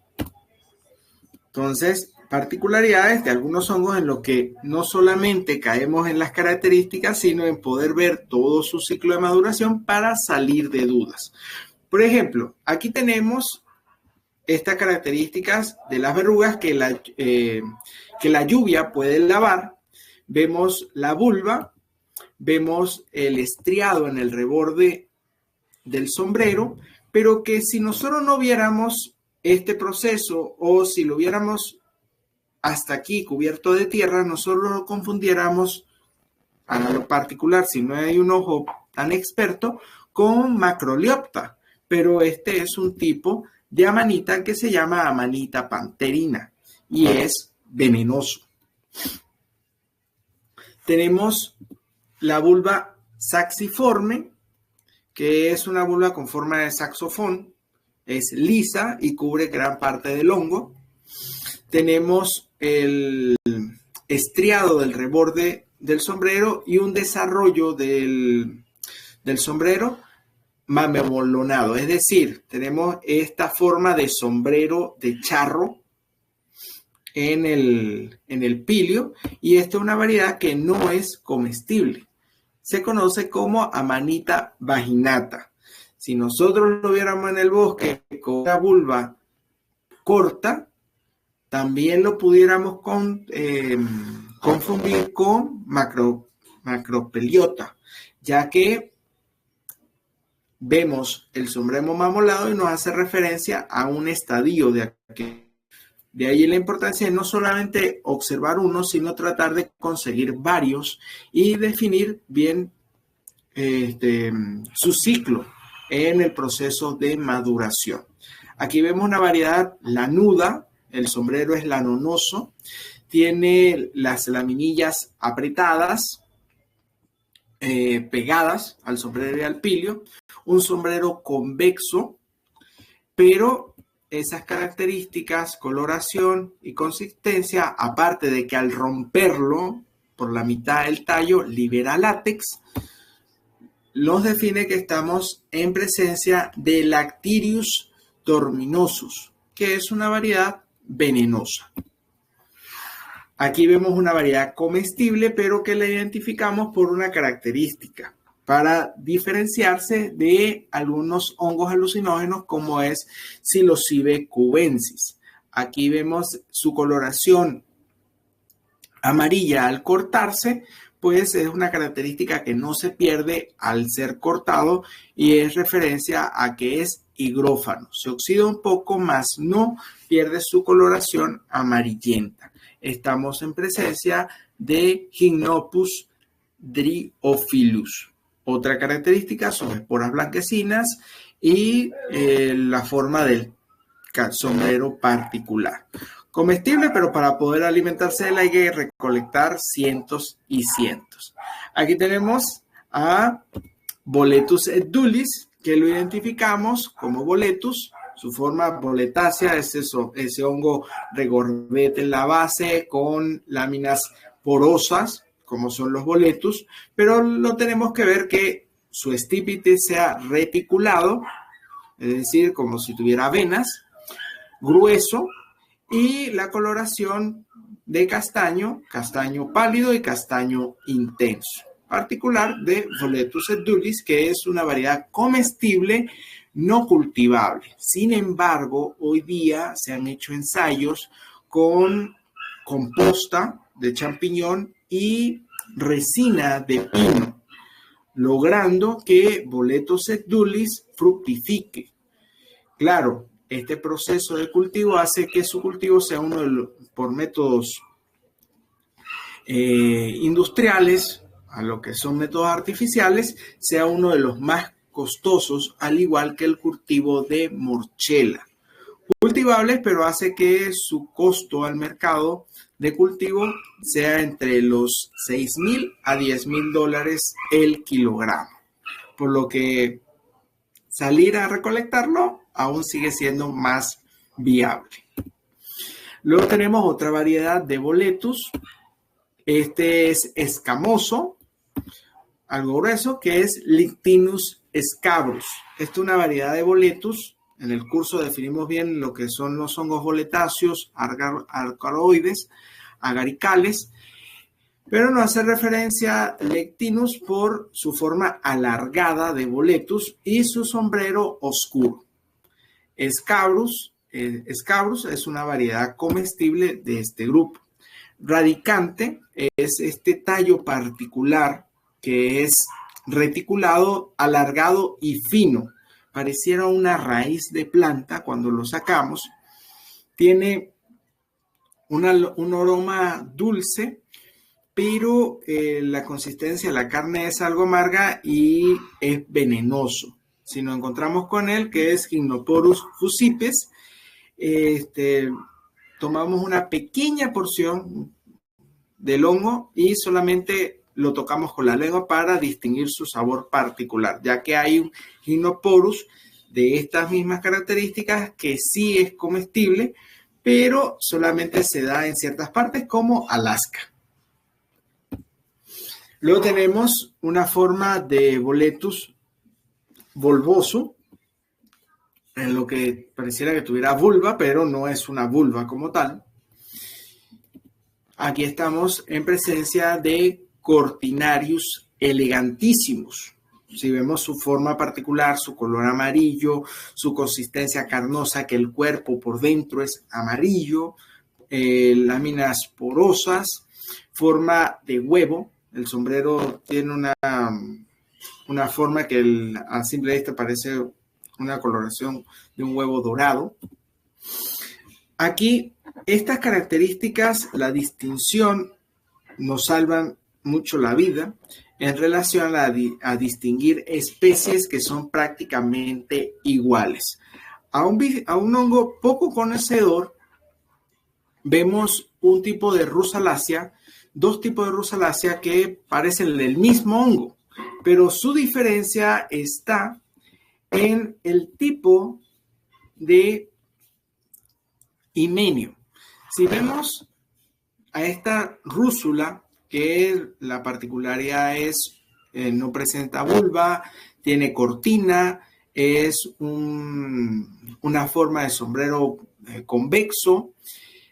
Entonces, particularidades de algunos hongos en los que no solamente caemos en las características, sino en poder ver todo su ciclo de maduración para salir de dudas. Por ejemplo, aquí tenemos estas características de las verrugas que la lluvia puede lavar. Vemos la vulva, vemos el estriado en el reborde del sombrero, pero que si nosotros no viéramos este proceso o si lo viéramos hasta aquí cubierto de tierra, nosotros lo confundiéramos a lo particular, si no hay un ojo tan experto, con macroleopta, pero este es un tipo de amanita que se llama Amanita panterina y es venenoso. Tenemos la vulva saxiforme, que es una vulva con forma de saxofón, es lisa y cubre gran parte del hongo. Tenemos el estriado del reborde del sombrero y un desarrollo del sombrero mamolonado, es decir, tenemos esta forma de sombrero de charro en el píleo, y esta es una variedad que no es comestible. Se conoce como Amanita vaginata. Si nosotros lo viéramos en el bosque con una vulva corta, también lo pudiéramos confundir con macropeliota, ya que vemos el sombrero mamolado y nos hace referencia a un estadio de aquel. De ahí la importancia de no solamente observar uno, sino tratar de conseguir varios y definir bien su ciclo en el proceso de maduración. Aquí vemos una variedad lanuda, el sombrero es lanonoso, tiene las laminillas apretadas, pegadas al sombrero y al píleo, un sombrero convexo, pero esas características, coloración y consistencia, aparte de que al romperlo por la mitad del tallo libera látex, nos define que estamos en presencia de Lactirius dorminosus, que es una variedad venenosa. Aquí vemos una variedad comestible, pero que la identificamos por una característica para diferenciarse de algunos hongos alucinógenos como es Psilocybe cubensis. Aquí vemos su coloración amarilla al cortarse, pues es una característica que no se pierde al ser cortado y es referencia a que es higrófano. Se oxida un poco, más no pierde su coloración amarillenta. Estamos en presencia de Gymnopus dryophilus. Otra característica son esporas blanquecinas y la forma del sombrero particular. Comestible, pero para poder alimentarse de él hay que recolectar cientos y cientos. Aquí tenemos a Boletus edulis, que lo identificamos como boletus. Su forma boletácea es eso, ese hongo regordete en la base con láminas porosas, como son los boletus, pero lo tenemos que ver que su estípite sea reticulado, es decir, como si tuviera venas, grueso, y la coloración de castaño, castaño pálido y castaño intenso, particular de Boletus edulis, que es una variedad comestible no cultivable. Sin embargo, hoy día se han hecho ensayos con composta de champiñón y resina de pino, logrando que Boletus edulis fructifique. Claro, este proceso de cultivo hace que su cultivo sea uno de los, por métodos industriales, a lo que son métodos artificiales, sea uno de los más costosos, al igual que el cultivo de morchela. Cultivables, pero hace que su costo al mercado de cultivo sea entre los $6,000 a $10,000 el kilogramo. Por lo que salir a recolectarlo aún sigue siendo más viable. Luego tenemos otra variedad de boletus. Este es escamoso, algo grueso, que es Lictinus scabrus. Esta es una variedad de boletus. En el curso definimos bien lo que son los hongos boletáceos, alcaloides, agaricales, pero no hace referencia Lectinus por su forma alargada de boletus y su sombrero oscuro. Scabrus es una variedad comestible de este grupo. Radicante es este tallo particular que es reticulado, alargado y fino. Pareciera una raíz de planta cuando lo sacamos. Tiene un aroma dulce, pero la consistencia de la carne es algo amarga y es venenoso. Si nos encontramos con él, que es Gymnoporus fucipes, tomamos una pequeña porción del hongo y solamente lo tocamos con la lengua para distinguir su sabor particular, ya que hay un Gymnoporus de estas mismas características que sí es comestible, pero solamente se da en ciertas partes como Alaska. Luego tenemos una forma de Boletus volvoso, en lo que pareciera que tuviera vulva, pero no es una vulva como tal. Aquí estamos en presencia de Cortinarius elegantissimus. Si vemos su forma particular, su color amarillo, su consistencia carnosa, que el cuerpo por dentro es amarillo, láminas porosas, forma de huevo. El sombrero tiene una forma que a simple vista parece una coloración de un huevo dorado. Aquí, estas características, la distinción, nos salvan mucho la vida en relación a distinguir especies que son prácticamente iguales. A un hongo poco conocedor, vemos un tipo de Russulaceae, dos tipos de Russulaceae que parecen del mismo hongo, pero su diferencia está en el tipo de himenio. Si vemos a esta rúsula, que la particularidad es no presenta vulva, tiene cortina, es una forma de sombrero convexo,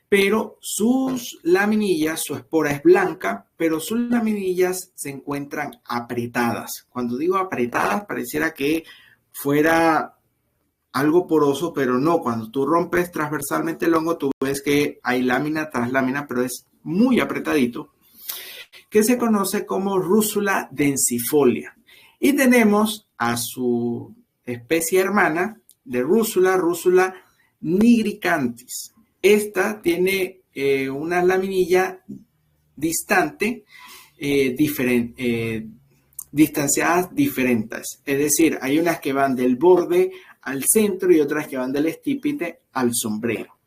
pero sus laminillas, su espora es blanca, pero sus laminillas se encuentran apretadas. Cuando digo apretadas, pareciera que fuera algo poroso, pero no. Cuando tú rompes transversalmente el hongo, tú ves que hay lámina tras lámina, pero es muy apretadito, que se conoce como Russula densifolia. Y tenemos a su especie hermana de Russula nigricanthis. Esta tiene una laminilla distante, distanciadas diferentes. Es decir, hay unas que van del borde al centro y otras que van del estípite al sombrero.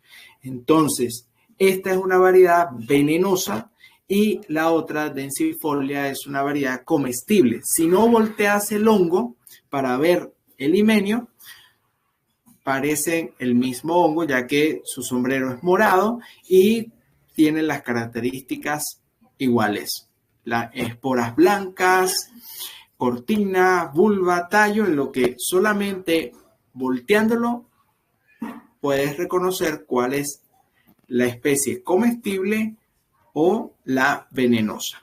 Entonces, esta es una variedad venenosa y la otra, densifolia, es una variedad comestible. Si no volteas el hongo para ver el himenio, parecen el mismo hongo, ya que su sombrero es morado y tiene las características iguales. Las esporas blancas, cortina, vulva, tallo, en lo que solamente volteándolo puedes reconocer cuál es la especie comestible o la venenosa.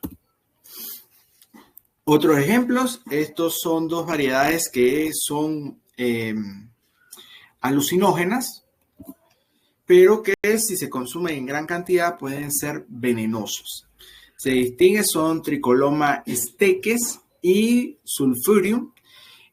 Otros ejemplos, estos son dos variedades que son alucinógenas, pero que si se consumen en gran cantidad pueden ser venenosos. Se distingue, son Tricoloma steques y Sulfurium,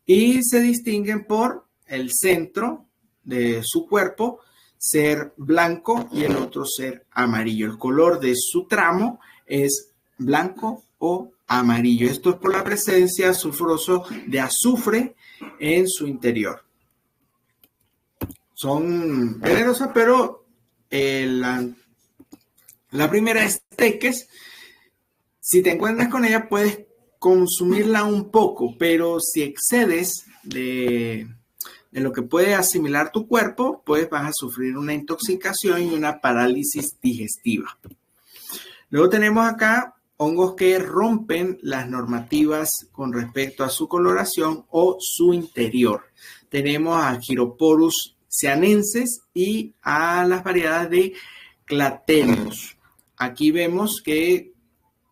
y se distinguen por el centro de su cuerpo ser blanco y el otro ser amarillo. El color de su tramo es blanco o amarillo. Esto es por la presencia sulfurosa de azufre en su interior. Son venenosas, pero la primera es teques. Si te encuentras con ella, puedes consumirla un poco, pero si excedes de lo que puede asimilar tu cuerpo, pues vas a sufrir una intoxicación y una parálisis digestiva. Luego tenemos acá hongos que rompen las normativas con respecto a su coloración o su interior. Tenemos a Gyroporus cianensis y a las variedades de Claterius. Aquí vemos que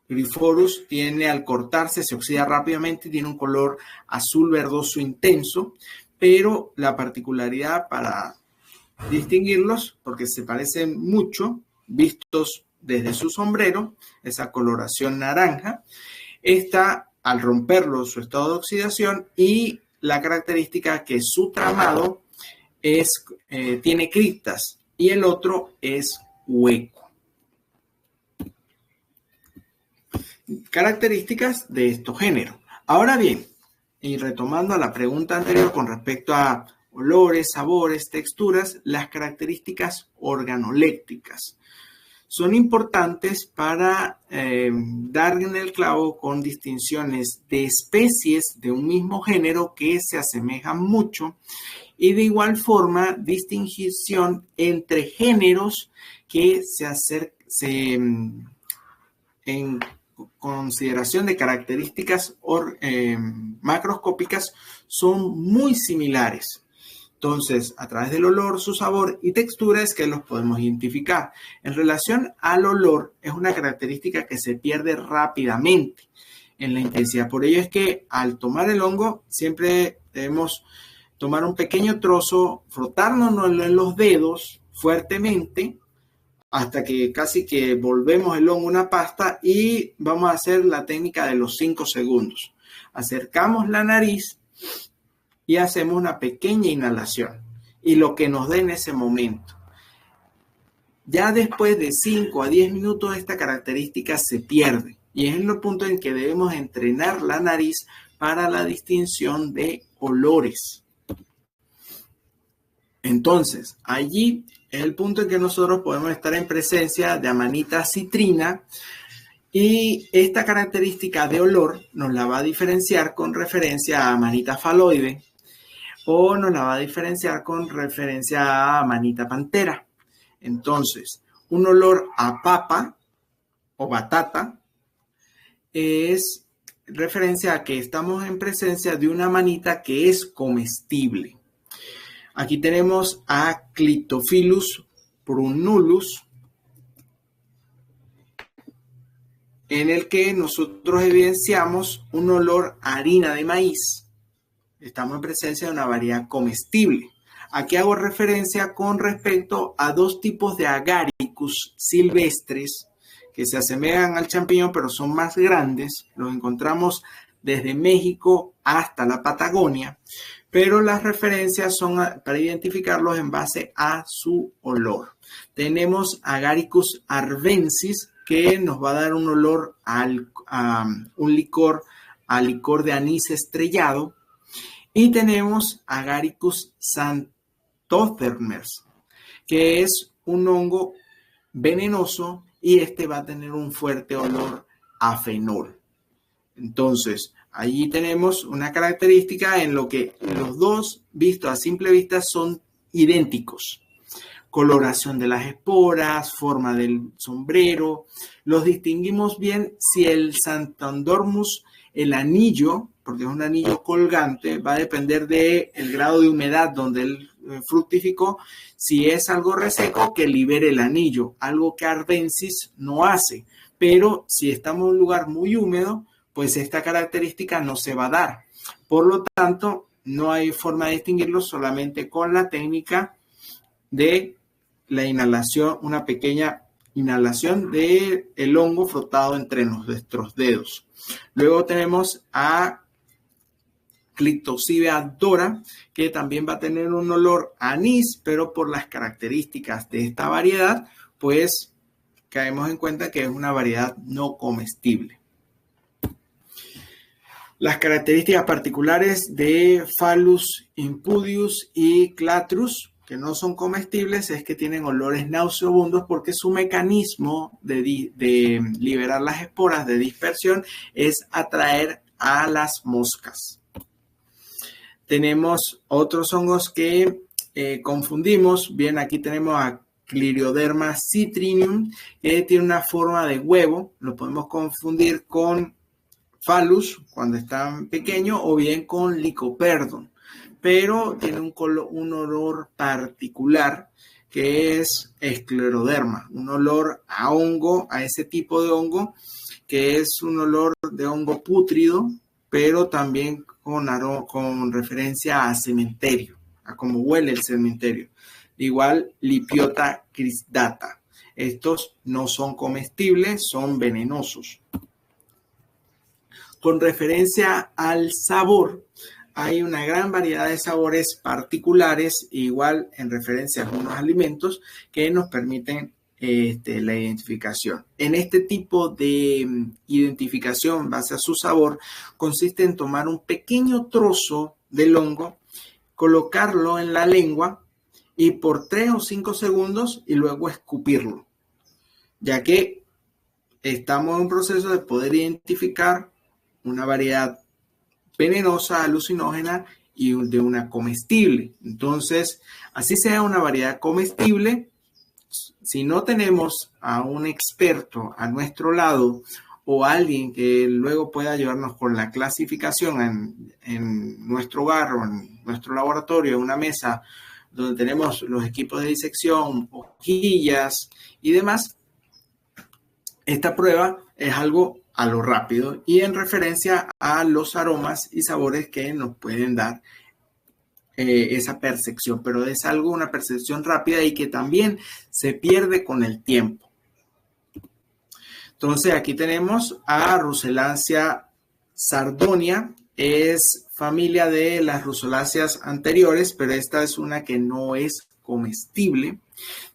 Gryphorus tiene, al cortarse, se oxida rápidamente, tiene un color azul verdoso intenso, pero la particularidad para distinguirlos, porque se parecen mucho, vistos desde su sombrero, esa coloración naranja, está al romperlo su estado de oxidación y la característica que su tramado tiene criptas y el otro es hueco. Características de estos géneros. Ahora bien, y retomando a la pregunta anterior con respecto a olores, sabores, texturas, las características organolépticas son importantes para dar en el clavo con distinciones de especies de un mismo género que se asemejan mucho y de igual forma distinción entre géneros que en consideración de características macroscópicas son muy similares. Entonces, a través del olor, su sabor y textura es que los podemos identificar. En relación al olor, es una característica que se pierde rápidamente en la intensidad. Por ello es que al tomar el hongo, siempre debemos tomar un pequeño trozo, frotárnoslo en los dedos fuertemente, hasta que casi que volvemos el hongo una pasta y vamos a hacer la técnica de los 5 segundos. Acercamos la nariz y hacemos una pequeña inhalación y lo que nos dé en ese momento. Ya después de 5 a 10 minutos esta característica se pierde y es en el punto en que debemos entrenar la nariz para la distinción de olores. Entonces, allí es el punto en que nosotros podemos estar en presencia de Amanita citrina y esta característica de olor nos la va a diferenciar con referencia a Amanita phalloide o nos la va a diferenciar con referencia a Amanita pantera. Entonces, un olor a papa o batata es referencia a que estamos en presencia de una manita que es comestible. Aquí tenemos a Clitophilus prunulus, en el que nosotros evidenciamos un olor a harina de maíz. Estamos en presencia de una variedad comestible. Aquí hago referencia con respecto a dos tipos de agaricus silvestres que se asemejan al champiñón, pero son más grandes. Los encontramos desde México hasta la Patagonia, pero las referencias son para identificarlos en base a su olor. Tenemos Agaricus arvensis, que nos va a dar un olor a licor de anís estrellado. Y tenemos Agaricus xanthothermers, que es un hongo venenoso y este va a tener un fuerte olor a fenol. Entonces, allí tenemos una característica en lo que los dos, vistos a simple vista, son idénticos. Coloración de las esporas, forma del sombrero. Los distinguimos bien si el Xanthormus, el anillo, porque es un anillo colgante, va a depender del grado de humedad donde él fructificó. Si es algo reseco, que libere el anillo, algo que arvensis no hace. Pero si estamos en un lugar muy húmedo, pues esta característica no se va a dar. Por lo tanto, no hay forma de distinguirlo solamente con la técnica de la inhalación, una pequeña inhalación del hongo frotado entre nuestros dedos. Luego tenemos a Clitosibea dora, que también va a tener un olor a anís, pero por las características de esta variedad, pues caemos en cuenta que es una variedad no comestible. Las características particulares de Phallus impudius y Clatrus, que no son comestibles, es que tienen olores nauseabundos porque su mecanismo de liberar las esporas de dispersión es atraer a las moscas. Tenemos otros hongos que confundimos. Bien, aquí tenemos a Clirioderma citrinum, que tiene una forma de huevo. Lo podemos confundir con Phallus cuando está pequeño o bien con Lycoperdon, pero tiene un olor particular que es escleroderma, un olor a hongo, a ese tipo de hongo, que es un olor de hongo pútrido, pero también con referencia a cementerio, a cómo huele el cementerio. Igual Lipiota cristata. Estos no son comestibles, son venenosos. Con referencia al sabor, hay una gran variedad de sabores particulares, igual en referencia a algunos alimentos que nos permiten la identificación. En este tipo de identificación base a su sabor, consiste en tomar un pequeño trozo del hongo, colocarlo en la lengua y por 3 o 5 segundos y luego escupirlo, ya que estamos en un proceso de poder identificar una variedad venenosa, alucinógena y de una comestible. Entonces, así sea una variedad comestible, si no tenemos a un experto a nuestro lado o alguien que luego pueda ayudarnos con la clasificación en nuestro hogar o en nuestro laboratorio, en una mesa donde tenemos los equipos de disección, hojillas y demás, esta prueba es algo a lo rápido y en referencia a los aromas y sabores que nos pueden dar esa percepción, pero es algo, una percepción rápida y que también se pierde con el tiempo. Entonces aquí tenemos a Russelancia sardonia, es familia de las Russoláceas anteriores, pero esta es una que no es comestible.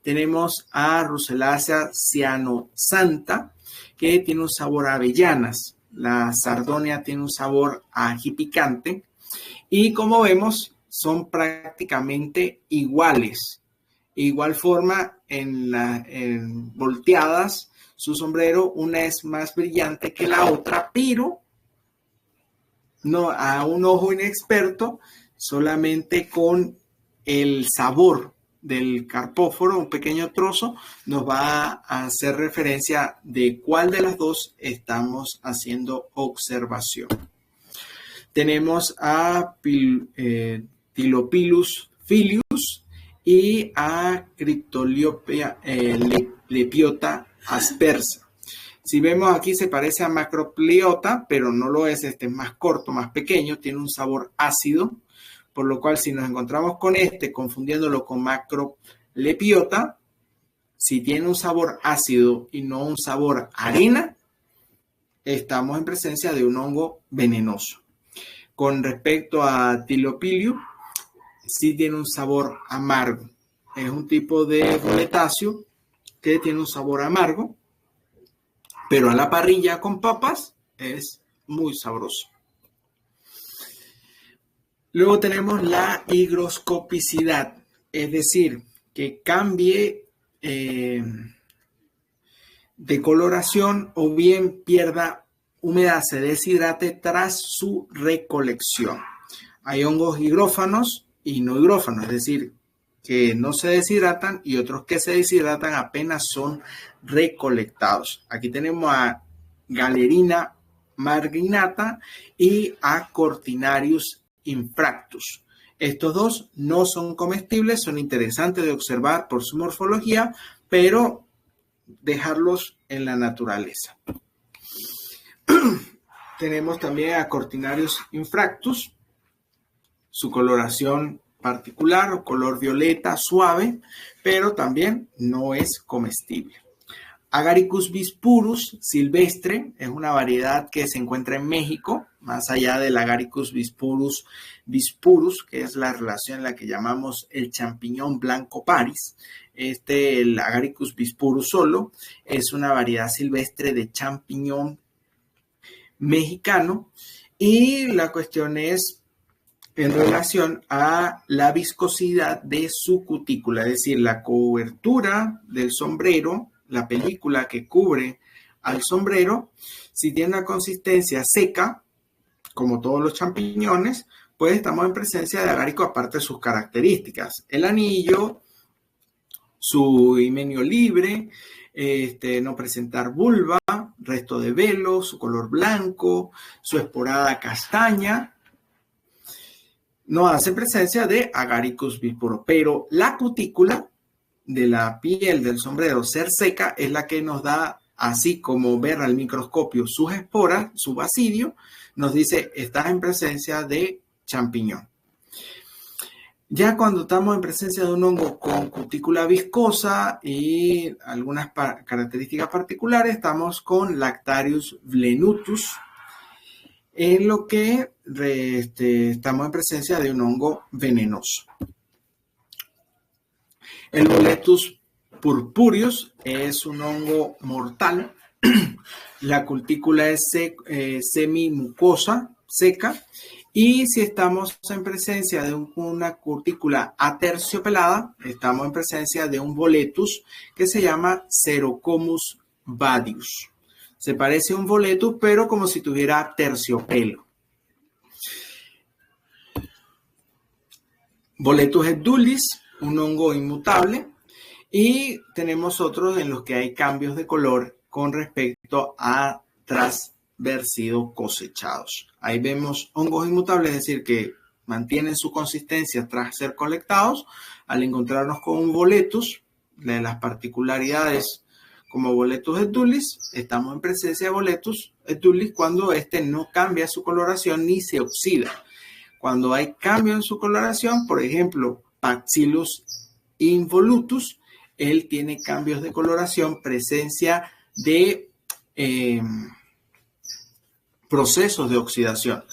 Tenemos a Russelacia cyanosanta, que tiene un sabor a avellanas. La sardonia tiene un sabor a ají picante. Y como vemos, son prácticamente iguales. De igual forma, en volteadas, su sombrero, una es más brillante que la otra, pero no, a un ojo inexperto, solamente con el sabor del carpóforo, un pequeño trozo, nos va a hacer referencia de cuál de las dos estamos haciendo observación. Tenemos a Tylopilus filius y a Cryptolepiota lepiota aspersa. Si vemos aquí se parece a Macropleota, pero no lo es, este es más corto, más pequeño, tiene un sabor ácido, por lo cual si nos encontramos con este, confundiéndolo con Macrolepiota, si tiene un sabor ácido y no un sabor arena, estamos en presencia de un hongo venenoso. Con respecto a Tylopilus, sí tiene un sabor amargo. Es un tipo de boletáceo que tiene un sabor amargo, pero a la parrilla con papas es muy sabroso. Luego tenemos la higroscopicidad, es decir, que cambie de coloración o bien pierda humedad, se deshidrate tras su recolección. Hay hongos higrófanos y no higrófanos, es decir, que no se deshidratan y otros que se deshidratan apenas son recolectados. Aquí tenemos a Galerina marginata y a Cortinarius infractus. Estos dos no son comestibles, son interesantes de observar por su morfología, pero dejarlos en la naturaleza. Tenemos también a Cortinarius infractus, su coloración particular o color violeta suave, pero también no es comestible. Agaricus bispurus silvestre es una variedad que se encuentra en México, más allá del Agaricus bispurus bispurus, que es la relación en la que llamamos el champiñón blanco Paris. El Agaricus bispurus solo es una variedad silvestre de champiñón mexicano y la cuestión es en relación a la viscosidad de su cutícula, es decir, la cobertura del sombrero, la película que cubre al sombrero, si tiene una consistencia seca, como todos los champiñones, pues estamos en presencia de agárico aparte de sus características. El anillo, su himenio libre, no presentar vulva, resto de velo, su color blanco, su esporada castaña, nos hace presencia de Agaricus bispuro, pero la cutícula de la piel del sombrero ser seca es la que nos da, así como ver al microscopio sus esporas, su basidio, nos dice estás en presencia de champiñón. Ya cuando estamos en presencia de un hongo con cutícula viscosa y algunas características particulares, estamos con Lactarius vlenutus, en lo que estamos en presencia de un hongo venenoso. El Boletus purpureus es un hongo mortal. La cutícula es semimucosa, seca. Y si estamos en presencia de una cutícula aterciopelada, estamos en presencia de un Boletus que se llama Xerocomus badius. Se parece a un Boletus, pero como si tuviera terciopelo. Boletus edulis, un hongo inmutable. Y tenemos otros en los que hay cambios de color con respecto a tras haber sido cosechados. Ahí vemos hongos inmutables, es decir, que mantienen su consistencia tras ser colectados. Al encontrarnos con un Boletus, de las particularidades como Boletus edulis, estamos en presencia de Boletus edulis cuando este no cambia su coloración ni se oxida. Cuando hay cambio en su coloración, por ejemplo, Bacillus involutus, él tiene cambios de coloración, presencia de procesos de oxidación.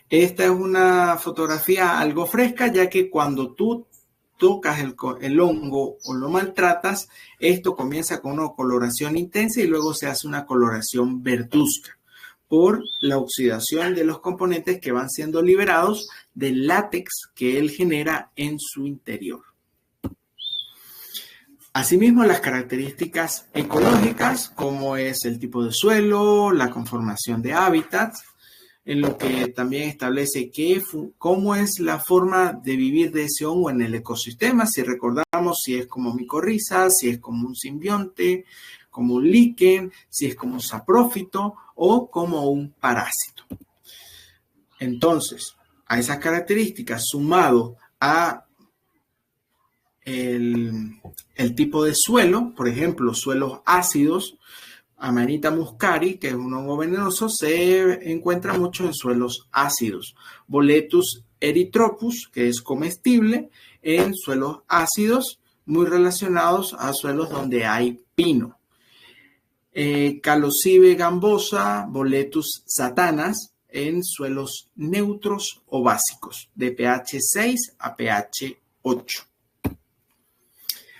Esta es una fotografía algo fresca, ya que cuando tú tocas el hongo o lo maltratas, esto comienza con una coloración intensa y luego se hace una coloración verduzca por la oxidación de los componentes que van siendo liberados del látex que él genera en su interior. Asimismo, las características ecológicas, como es el tipo de suelo, la conformación de hábitats, en lo que también establece cómo es la forma de vivir de ese hongo en el ecosistema. Si recordamos, si es como micorriza, si es como un simbionte, como un líquen, si es como un saprófito o como un parásito. Entonces, a esas características sumado a el tipo de suelo, por ejemplo, suelos ácidos, Amanita muscari, que es un hongo venenoso, se encuentra mucho en suelos ácidos. Boletus erythropus, que es comestible en suelos ácidos, muy relacionados a suelos donde hay pino. Calocibe gambosa, Boletus satanas, en suelos neutros o básicos, de pH 6 a pH 8.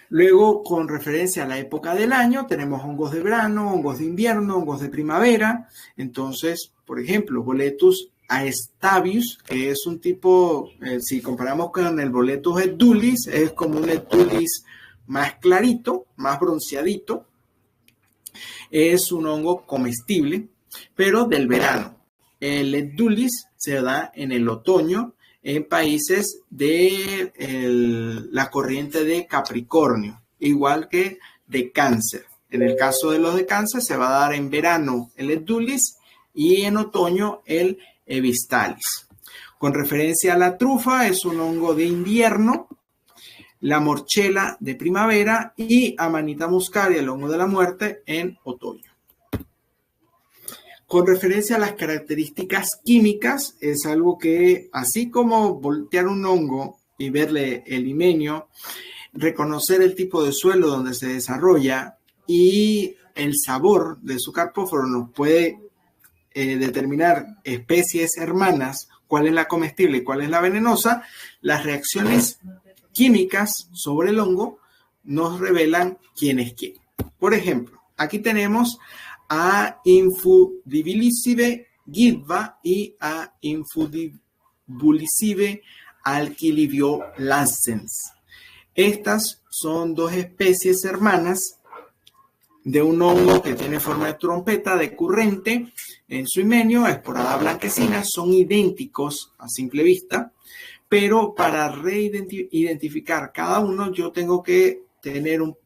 Luego, con referencia a la época del año, tenemos hongos de verano, hongos de invierno, hongos de primavera. Entonces, por ejemplo, Boletus aestavius, que es un tipo, si comparamos con el Boletus edulis, es como un edulis más clarito, más bronceadito. Es un hongo comestible, pero del verano. El edulis se da en el otoño en países de la corriente de Capricornio, igual que de Cáncer. En el caso de los de Cáncer se va a dar en verano el edulis y en otoño el evistalis. Con referencia a la trufa, es un hongo de invierno, la morchela de primavera y Amanita muscaria, el hongo de la muerte, en otoño. Con referencia a las características químicas, es algo que, así como voltear un hongo y verle el limenio, reconocer el tipo de suelo donde se desarrolla y el sabor de su carpóforo nos puede determinar especies hermanas, cuál es la comestible y cuál es la venenosa. Las reacciones químicas sobre el hongo nos revelan quién es quién. Por ejemplo, aquí tenemos a Infudibulicive gidva y a Infudibulicive alquiliviolancens. Estas son dos especies hermanas de un hongo que tiene forma de trompeta decurrente en su himenio, esporada blanquecina, son idénticos a simple vista, pero para identificar cada uno yo tengo que tener un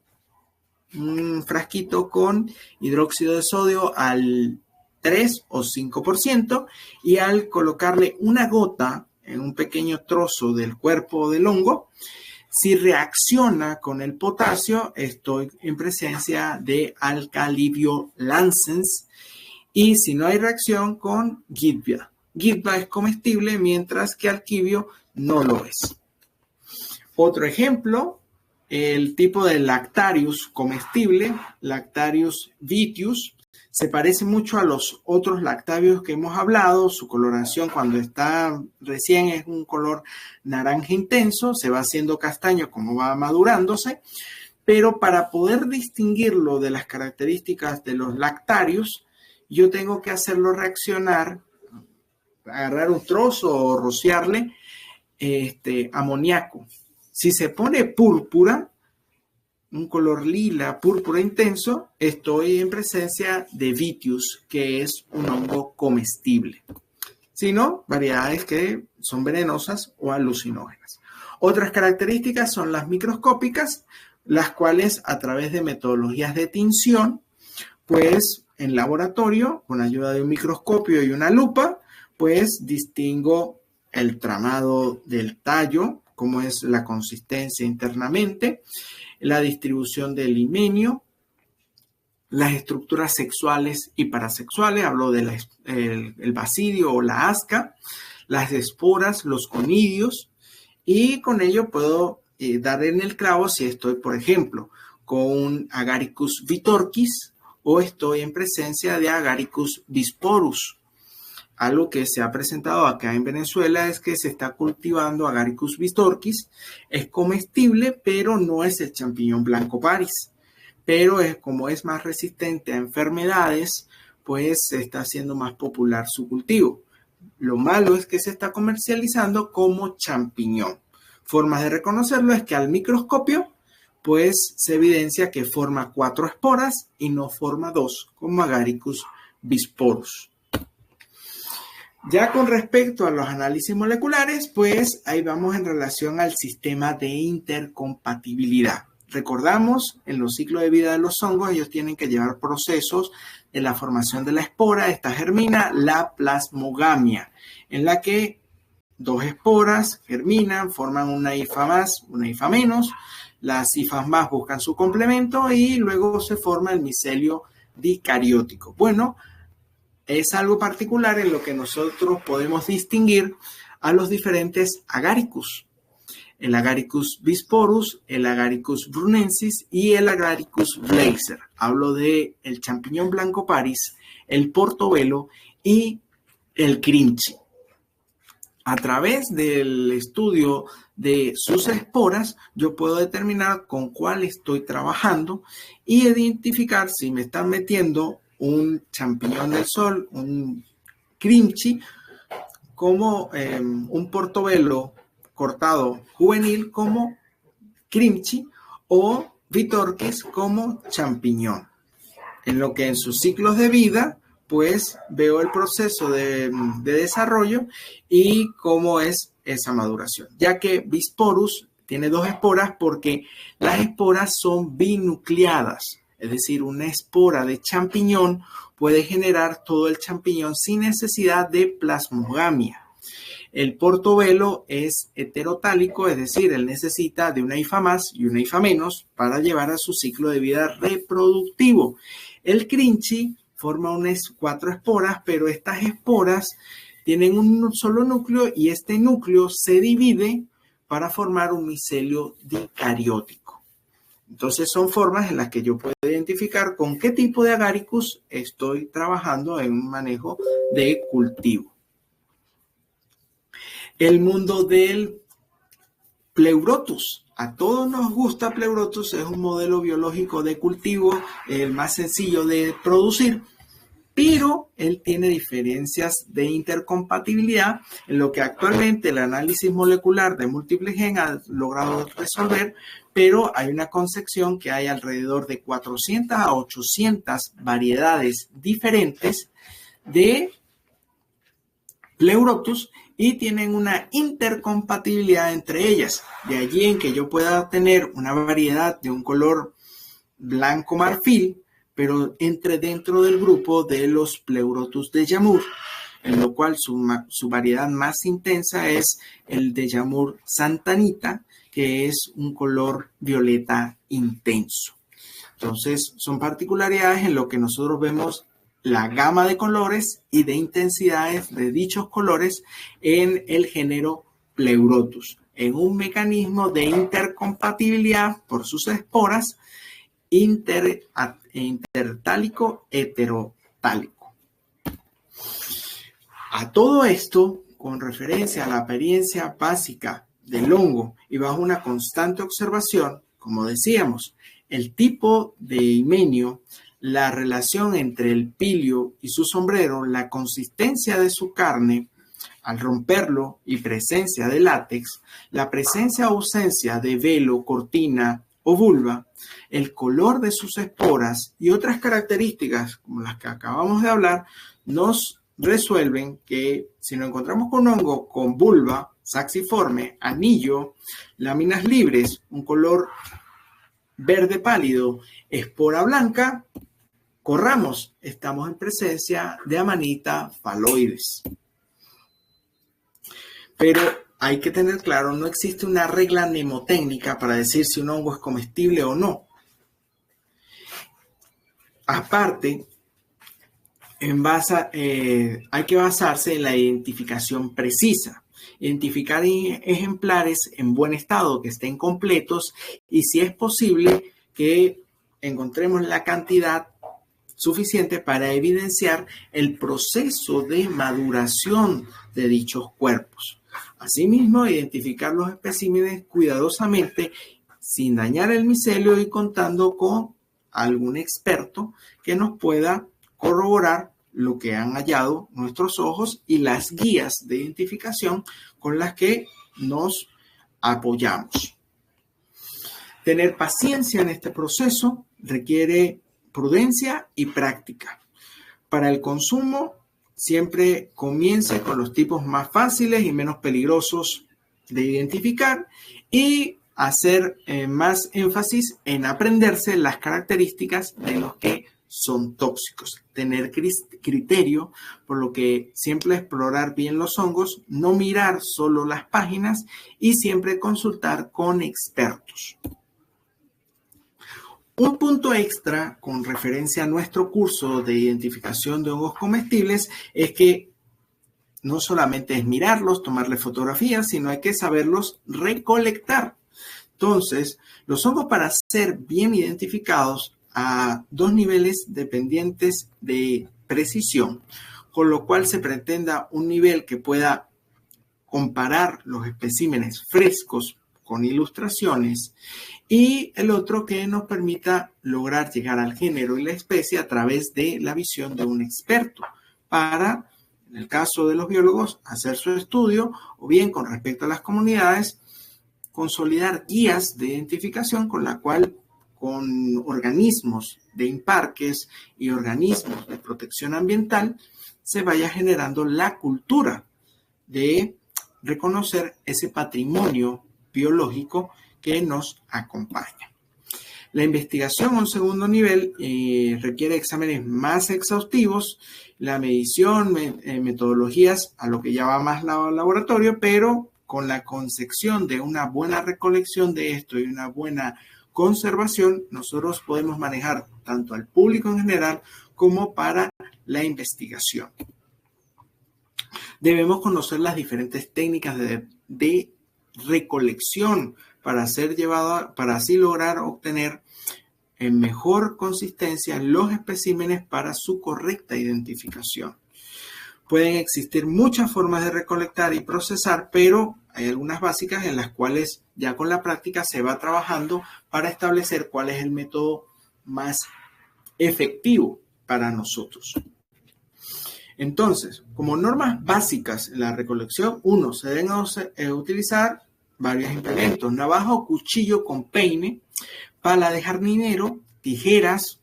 frasquito con hidróxido de sodio al 3 o 5% y al colocarle una gota en un pequeño trozo del cuerpo del hongo, si reacciona con el potasio, estoy en presencia de alcaliviolancens, y si no hay reacción, con Gidva. Gidva es comestible, mientras que alquivio no lo es. Otro ejemplo, el tipo de Lactarius comestible, Lactarius vitius, se parece mucho a los otros lactáceos que hemos hablado. Su coloración cuando está recién es un color naranja intenso, se va haciendo castaño como va madurándose, pero para poder distinguirlo de las características de los lactarius, yo tengo que hacerlo reaccionar, agarrar un trozo o rociarle amoníaco. Si se pone púrpura, un color lila, púrpura intenso, estoy en presencia de Vitius, que es un hongo comestible. Si no, variedades que son venenosas o alucinógenas. Otras características son las microscópicas, las cuales a través de metodologías de tinción, pues en laboratorio, con ayuda de un microscopio y una lupa, pues distingo el tramado del tallo, cómo es la consistencia internamente, la distribución del limenio, las estructuras sexuales y parasexuales, hablo del basidio o la asca, las esporas, los conidios, y con ello puedo dar en el clavo si estoy, por ejemplo, con un Agaricus vitorquis o estoy en presencia de Agaricus bisporus. Algo que se ha presentado acá en Venezuela es que se está cultivando Agaricus bitorquis. Es comestible, pero no es el champiñón blanco Paris. Pero como es más resistente a enfermedades, pues se está haciendo más popular su cultivo. Lo malo es que se está comercializando como champiñón. Formas de reconocerlo es que al microscopio, pues se evidencia que forma 4 esporas y no forma 2, como Agaricus bisporus. Ya con respecto a los análisis moleculares, pues ahí vamos en relación al sistema de intercompatibilidad. Recordamos, en los ciclos de vida de los hongos, ellos tienen que llevar procesos de la formación de la espora. Esta germina la plasmogamia, en la que dos esporas germinan, forman una hifa más, una hifa menos. Las hifas más buscan su complemento y luego se forma el micelio dicariótico. Bueno, es algo particular en lo que nosotros podemos distinguir a los diferentes agaricus. El Agaricus bisporus, el Agaricus brunensis y el Agaricus blazer. Hablo de el champiñón blanco Paris, el portobelo y el crinchi. A través del estudio de sus esporas, yo puedo determinar con cuál estoy trabajando y identificar si me están metiendo un champiñón del sol, un crinchi, como un portobelo cortado juvenil como crinchi o vitorquis como champiñón. En lo que en sus ciclos de vida, pues veo el proceso de desarrollo y cómo es esa maduración. Ya que Bisporus tiene dos esporas porque las esporas son binucleadas. Es decir, una espora de champiñón puede generar todo el champiñón sin necesidad de plasmogamia. El portobelo es heterotálico, es decir, él necesita de una hifa más y una hifa menos para llevar a su ciclo de vida reproductivo. El crinchi forma unas 4 esporas, pero estas esporas tienen un solo núcleo y este núcleo se divide para formar un micelio dicariótico. Entonces son formas en las que yo puedo identificar con qué tipo de agaricus estoy trabajando en un manejo de cultivo. El mundo del Pleurotus. A todos nos gusta Pleurotus, es un modelo biológico de cultivo, el más sencillo de producir, pero él tiene diferencias de intercompatibilidad en lo que actualmente el análisis molecular de múltiples gen ha logrado resolver, pero hay una concepción que hay alrededor de 400 a 800 variedades diferentes de Pleurotus y tienen una intercompatibilidad entre ellas. De allí en que yo pueda tener una variedad de un color blanco marfil, pero entre dentro del grupo de los Pleurotus de Yamur, en lo cual su variedad más intensa es el de Yamur Santanita, que es un color violeta intenso. Entonces, son particularidades en lo que nosotros vemos la gama de colores y de intensidades de dichos colores en el género Pleurotus, en un mecanismo de intercompatibilidad por sus esporas intertálico heterotálico. A todo esto, con referencia a la apariencia básica del hongo y bajo una constante observación, como decíamos, el tipo de himenio, la relación entre el pilio y su sombrero, la consistencia de su carne al romperlo y presencia de látex, la presencia o ausencia de velo, cortina o vulva, el color de sus esporas y otras características como las que acabamos de hablar, nos resuelven que si nos encontramos con un hongo con vulva, saxiforme, anillo, láminas libres, un color verde pálido, espora blanca, corramos, estamos en presencia de Amanita phalloides. Pero hay que tener claro, no existe una regla mnemotécnica para decir si un hongo es comestible o no. Aparte, hay que basarse en la identificación precisa. Identificar ejemplares en buen estado, que estén completos, y si es posible que encontremos la cantidad suficiente para evidenciar el proceso de maduración de dichos cuerpos. Asimismo, identificar los especímenes cuidadosamente sin dañar el micelio y contando con algún experto que nos pueda corroborar lo que han hallado nuestros ojos y las guías de identificación con las que nos apoyamos. Tener paciencia en este proceso requiere prudencia y práctica. Para el consumo siempre comience con los tipos más fáciles y menos peligrosos de identificar y hacer más énfasis en aprenderse las características de los que son tóxicos. Tener criterio, por lo que siempre explorar bien los hongos, no mirar solo las páginas y siempre consultar con expertos. Un punto extra con referencia a nuestro curso de identificación de hongos comestibles es que no solamente es mirarlos, tomarle fotografías, sino hay que saberlos recolectar. Entonces, los hongos para ser bien identificados a dos niveles dependientes de precisión, con lo cual se pretenda un nivel que pueda comparar los especímenes frescos con ilustraciones y el otro que nos permita lograr llegar al género y la especie a través de la visión de un experto para, en el caso de los biólogos, hacer su estudio o bien con respecto a las comunidades, consolidar guías de identificación con la cual con organismos de INPARQUES y organismos de protección ambiental se vaya generando la cultura de reconocer ese patrimonio biológico que nos acompaña. La investigación a un segundo nivel requiere exámenes más exhaustivos, la medición, metodologías a lo que ya va más laboratorio, pero con la concepción de una buena recolección de esto y una buena conservación, nosotros podemos manejar tanto al público en general como para la investigación. Debemos conocer las diferentes técnicas de recolección para así lograr obtener en mejor consistencia los especímenes para su correcta identificación. Pueden existir muchas formas de recolectar y procesar, pero hay algunas básicas en las cuales ya con la práctica se va trabajando para establecer cuál es el método más efectivo para nosotros. Entonces, como normas básicas en la recolección, se deben utilizar varios implementos: navaja o cuchillo con peine, pala de jardinero, tijeras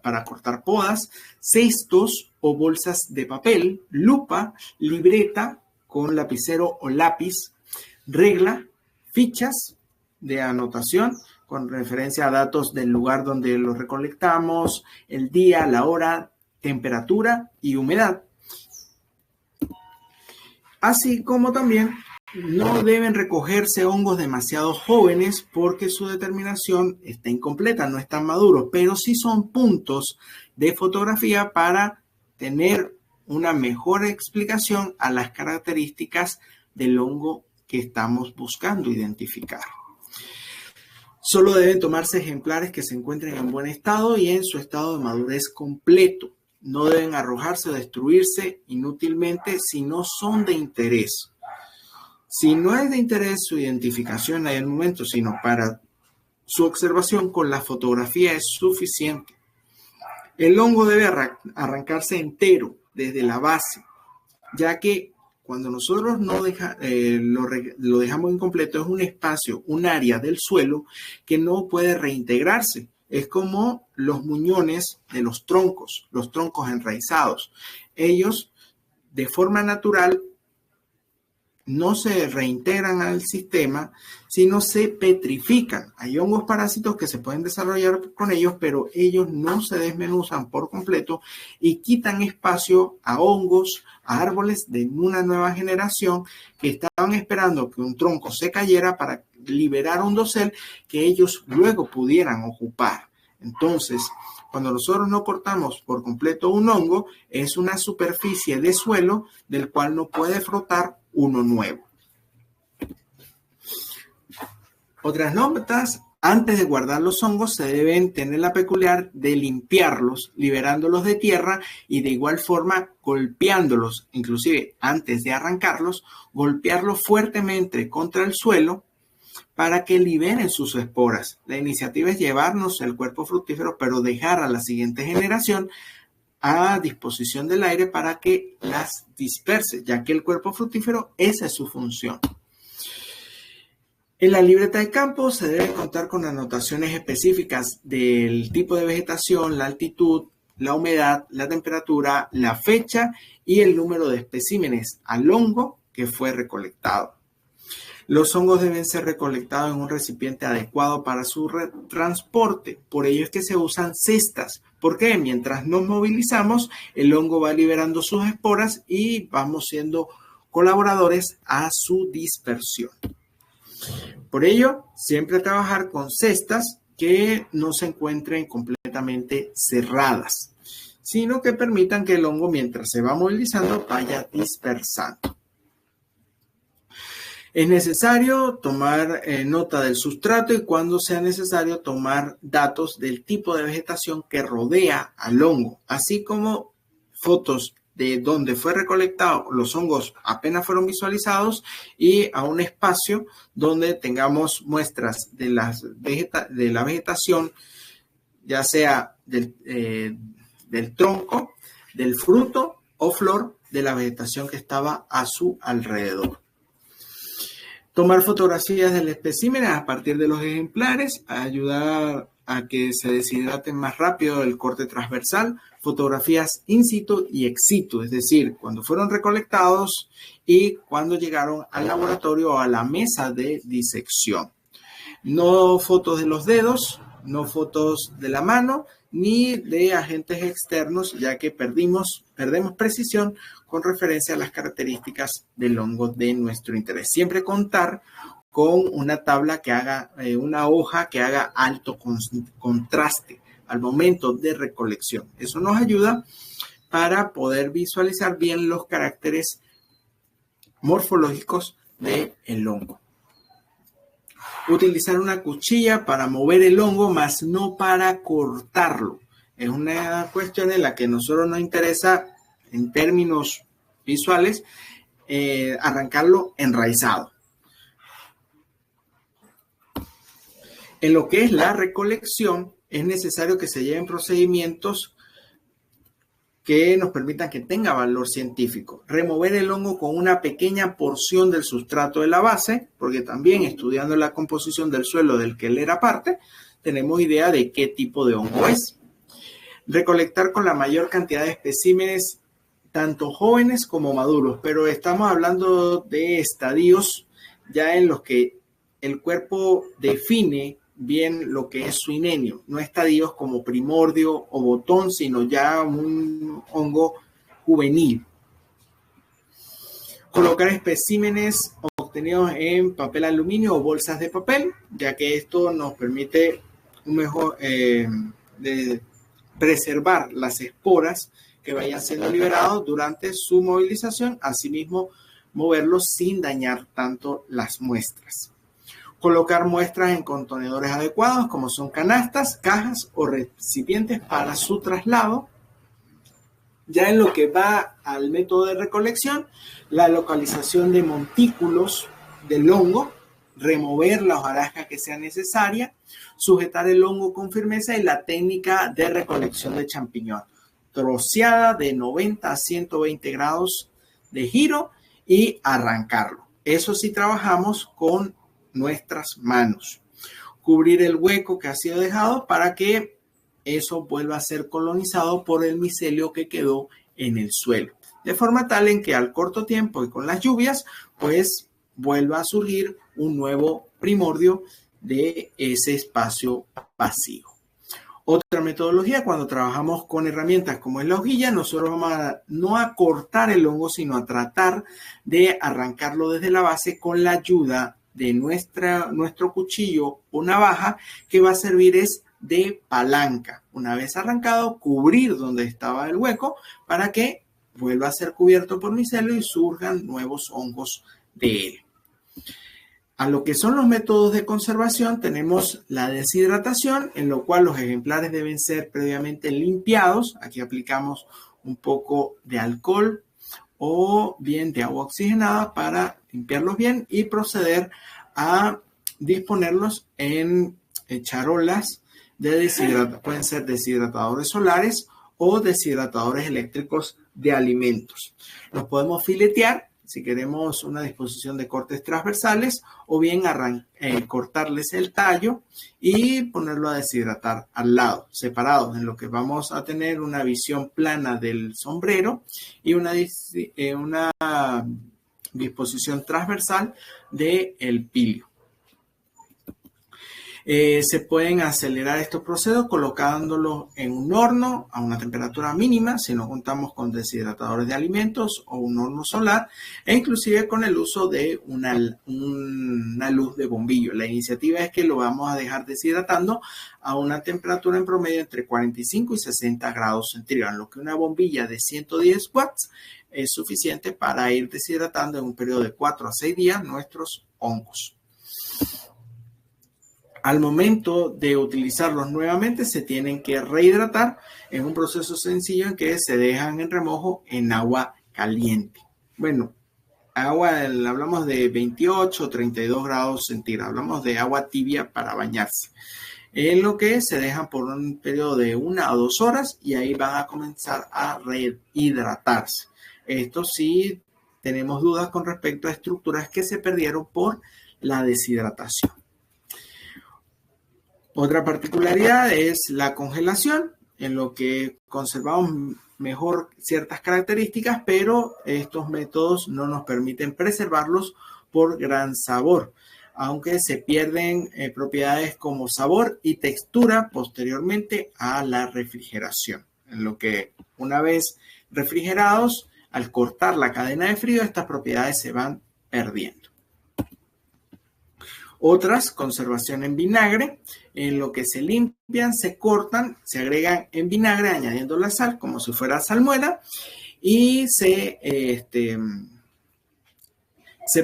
para cortar podas, cestos o bolsas de papel, lupa, libreta con lapicero o lápiz, regla, fichas de anotación con referencia a datos del lugar donde los recolectamos, el día, la hora, temperatura y humedad. Así como también no deben recogerse hongos demasiado jóvenes porque su determinación está incompleta, no están maduros, pero sí son puntos de fotografía para tener una mejor explicación a las características del hongo que estamos buscando identificar. Solo deben tomarse ejemplares que se encuentren en buen estado y en su estado de madurez completo. No deben arrojarse o destruirse inútilmente si no son de interés. Si no es de interés su identificación en el momento, sino para su observación con la fotografía es suficiente. El hongo debe arrancarse entero desde la base, ya que cuando nosotros lo dejamos incompleto es un espacio, un área del suelo que no puede reintegrarse. Es como los muñones de los troncos enraizados. Ellos, de forma natural, no se reintegran al sistema, sino se petrifican. Hay hongos parásitos que se pueden desarrollar con ellos, pero ellos no se desmenuzan por completo y quitan espacio a hongos, a árboles de una nueva generación que estaban esperando que un tronco se cayera para liberar un dosel que ellos luego pudieran ocupar. Entonces, cuando nosotros no cortamos por completo un hongo, es una superficie de suelo del cual no puede frotar uno nuevo. Otras notas: antes de guardar los hongos se deben tener la peculiar de limpiarlos, liberándolos de tierra y de igual forma golpeándolos, inclusive antes de arrancarlos, golpearlos fuertemente contra el suelo para que liberen sus esporas. La iniciativa es llevarnos el cuerpo fructífero, pero dejar a la siguiente generación a disposición del aire para que las disperse, ya que el cuerpo fructífero, esa es su función. En la libreta de campo se debe contar con anotaciones específicas del tipo de vegetación, la altitud, la humedad, la temperatura, la fecha y el número de especímenes al hongo que fue recolectado. Los hongos deben ser recolectados en un recipiente adecuado para su transporte. Por ello es que se usan cestas, porque mientras nos movilizamos, el hongo va liberando sus esporas y vamos siendo colaboradores a su dispersión. Por ello, siempre trabajar con cestas que no se encuentren completamente cerradas, sino que permitan que el hongo, mientras se va movilizando, vaya dispersando. Es necesario tomar nota del sustrato y cuando sea necesario tomar datos del tipo de vegetación que rodea al hongo, así como fotos de donde fue recolectado, los hongos apenas fueron visualizados y a un espacio donde tengamos muestras de la vegetación, ya sea del tronco, del fruto o flor de la vegetación que estaba a su alrededor. Tomar fotografías del espécimen a partir de los ejemplares ayuda a que se deshidraten más rápido el corte transversal. Fotografías in situ y ex situ, es decir, cuando fueron recolectados y cuando llegaron al laboratorio o a la mesa de disección. No fotos de los dedos, no fotos de la mano, ni de agentes externos, ya que perdemos precisión con referencia a las características del hongo de nuestro interés. Siempre contar con una tabla que haga, una hoja que haga alto contraste al momento de recolección. Eso nos ayuda para poder visualizar bien los caracteres morfológicos del hongo. Utilizar una cuchilla para mover el hongo, más no para cortarlo. Es una cuestión en la que a nosotros nos interesa, en términos visuales, arrancarlo enraizado. En lo que es la recolección, es necesario que se lleven procedimientos que nos permitan que tenga valor científico. Remover el hongo con una pequeña porción del sustrato de la base, porque también estudiando la composición del suelo del que él era parte, tenemos idea de qué tipo de hongo es. Recolectar con la mayor cantidad de especímenes, tanto jóvenes como maduros, pero estamos hablando de estadios ya en los que el cuerpo define bien lo que es su inenio, no estadios como primordio o botón, sino ya un hongo juvenil. Colocar especímenes obtenidos en papel aluminio o bolsas de papel, ya que esto nos permite un mejor de preservar las esporas que vayan siendo liberados durante su movilización, asimismo moverlos sin dañar tanto las muestras. Colocar muestras en contenedores adecuados, como son canastas, cajas o recipientes para su traslado. Ya en lo que va al método de recolección, la localización de montículos del hongo, remover la hojarasca que sea necesaria, sujetar el hongo con firmeza y la técnica de recolección de champiñón. Troceada de 90 a 120 grados de giro y arrancarlo. Eso sí trabajamos con nuestras manos. Cubrir el hueco que ha sido dejado para que eso vuelva a ser colonizado por el micelio que quedó en el suelo. De forma tal en que al corto tiempo y con las lluvias, pues vuelva a surgir un nuevo primordio de ese espacio vacío. Otra metodología, cuando trabajamos con herramientas como es la hojilla, nosotros vamos no a cortar el hongo, sino a tratar de arrancarlo desde la base con la ayuda de nuestro cuchillo o navaja, que va a servir es de palanca. Una vez arrancado, cubrir donde estaba el hueco para que vuelva a ser cubierto por micelio y surjan nuevos hongos de él. A lo que son los métodos de conservación, tenemos la deshidratación, en lo cual los ejemplares deben ser previamente limpiados. Aquí aplicamos un poco de alcohol o bien de agua oxigenada para limpiarlos bien y proceder a disponerlos en charolas de deshidratación. Pueden ser deshidratadores solares o deshidratadores eléctricos de alimentos. Los podemos filetear, si queremos una disposición de cortes transversales, o bien cortarles el tallo y ponerlo a deshidratar al lado, separados, en lo que vamos a tener una visión plana del sombrero y una disposición transversal del pilio. Se pueden acelerar estos procesos colocándolos en un horno a una temperatura mínima si no contamos con deshidratadores de alimentos o un horno solar, e inclusive con el uso de una luz de bombillo. La iniciativa es que lo vamos a dejar deshidratando a una temperatura en promedio entre 45 y 60 grados centígrados, lo que una bombilla de 110 watts es suficiente para ir deshidratando en un periodo de 4 a 6 días nuestros hongos. Al momento de utilizarlos nuevamente, se tienen que rehidratar en un proceso sencillo en que se dejan en remojo en agua caliente. Bueno, hablamos de 28 o 32 grados centígrados, hablamos de agua tibia para bañarse. En lo que se dejan por un periodo de 1 o 2 horas y ahí van a comenzar a rehidratarse. Esto sí tenemos dudas con respecto a estructuras que se perdieron por la deshidratación. Otra particularidad es la congelación, en lo que conservamos mejor ciertas características, pero estos métodos no nos permiten preservarlos por gran sabor, aunque se pierden propiedades como sabor y textura posteriormente a la refrigeración, en lo que una vez refrigerados, al cortar la cadena de frío, estas propiedades se van perdiendo. Otras, conservación en vinagre, en lo que se limpian, se cortan, se agregan en vinagre añadiendo la sal como si fuera salmuera y se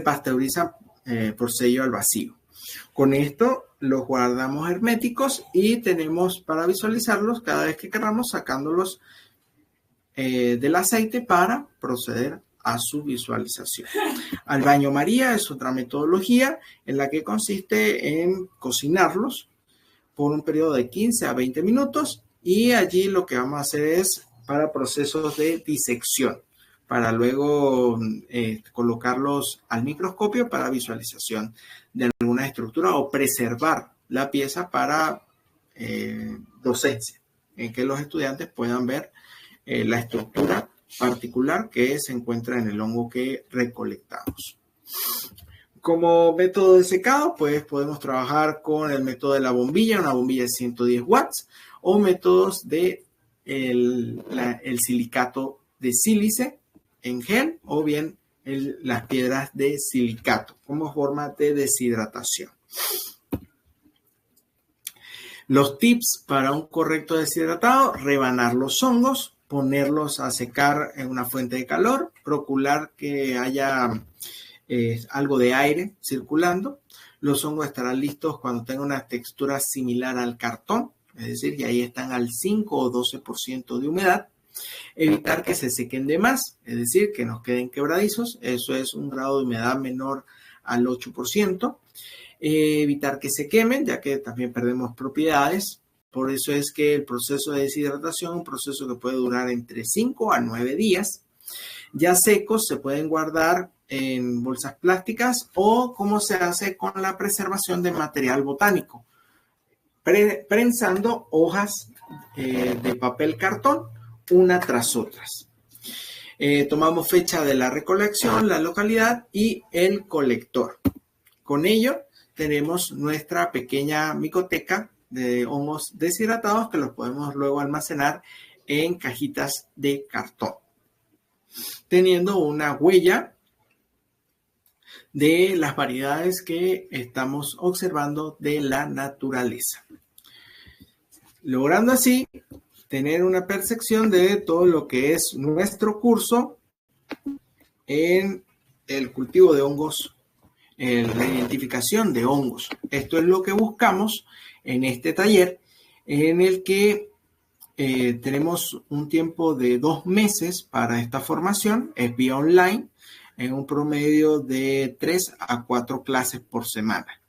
pasteurizan por sello al vacío. Con esto los guardamos herméticos y tenemos para visualizarlos cada vez que queramos, sacándolos del aceite para proceder a su visualización. Al baño María es otra metodología en la que consiste en cocinarlos por un periodo de 15 a 20 minutos y allí lo que vamos a hacer es para procesos de disección, para luego colocarlos al microscopio para visualización de alguna estructura o preservar la pieza para docencia, en que los estudiantes puedan ver la estructura particular que se encuentra en el hongo que recolectamos. Como método de secado, pues podemos trabajar con el método de la bombilla, una bombilla de 110 watts, o métodos de el silicato de sílice en gel, o bien las piedras de silicato como forma de deshidratación. Los tips para un correcto deshidratado: rebanar los hongos, ponerlos a secar en una fuente de calor, procurar que haya algo de aire circulando. Los hongos estarán listos cuando tengan una textura similar al cartón, es decir, que ahí están al 5 o 12% de humedad. Evitar que se sequen de más, es decir, que nos queden quebradizos, eso es un grado de humedad menor al 8%. Evitar que se quemen, ya que también perdemos propiedades. Por eso es que el proceso de deshidratación es un proceso que puede durar entre 5 a 9 días. Ya secos se pueden guardar en bolsas plásticas o como se hace con la preservación de material botánico, prensando hojas de papel cartón una tras otras. Tomamos fecha de la recolección, la localidad y el colector. Con ello tenemos nuestra pequeña micoteca de hongos deshidratados que los podemos luego almacenar en cajitas de cartón, teniendo una huella de las variedades que estamos observando de la naturaleza, logrando así tener una percepción de todo lo que es nuestro curso en el cultivo de hongos, en la identificación de hongos. Esto es lo que buscamos en este taller, en el que tenemos un tiempo de 2 meses para esta formación. Es vía online, en un promedio de 3 a 4 clases por semana.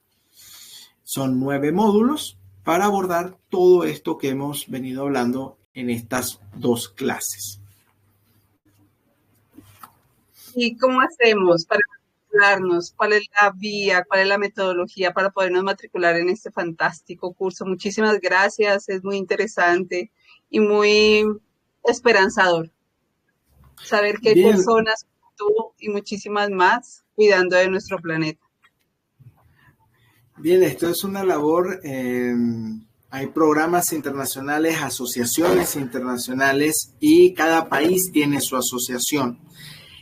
Son 9 módulos para abordar todo esto que hemos venido hablando en estas 2 clases. ¿Y cómo hacemos para matricularnos? ¿Cuál es la vía? ¿Cuál es la metodología para podernos matricular en este fantástico curso? Muchísimas gracias, es muy interesante y muy esperanzador saber que hay Bien, personas como tú y muchísimas más cuidando de nuestro planeta. bien, esto es una labor, hay programas internacionales, asociaciones internacionales y cada país tiene su asociación.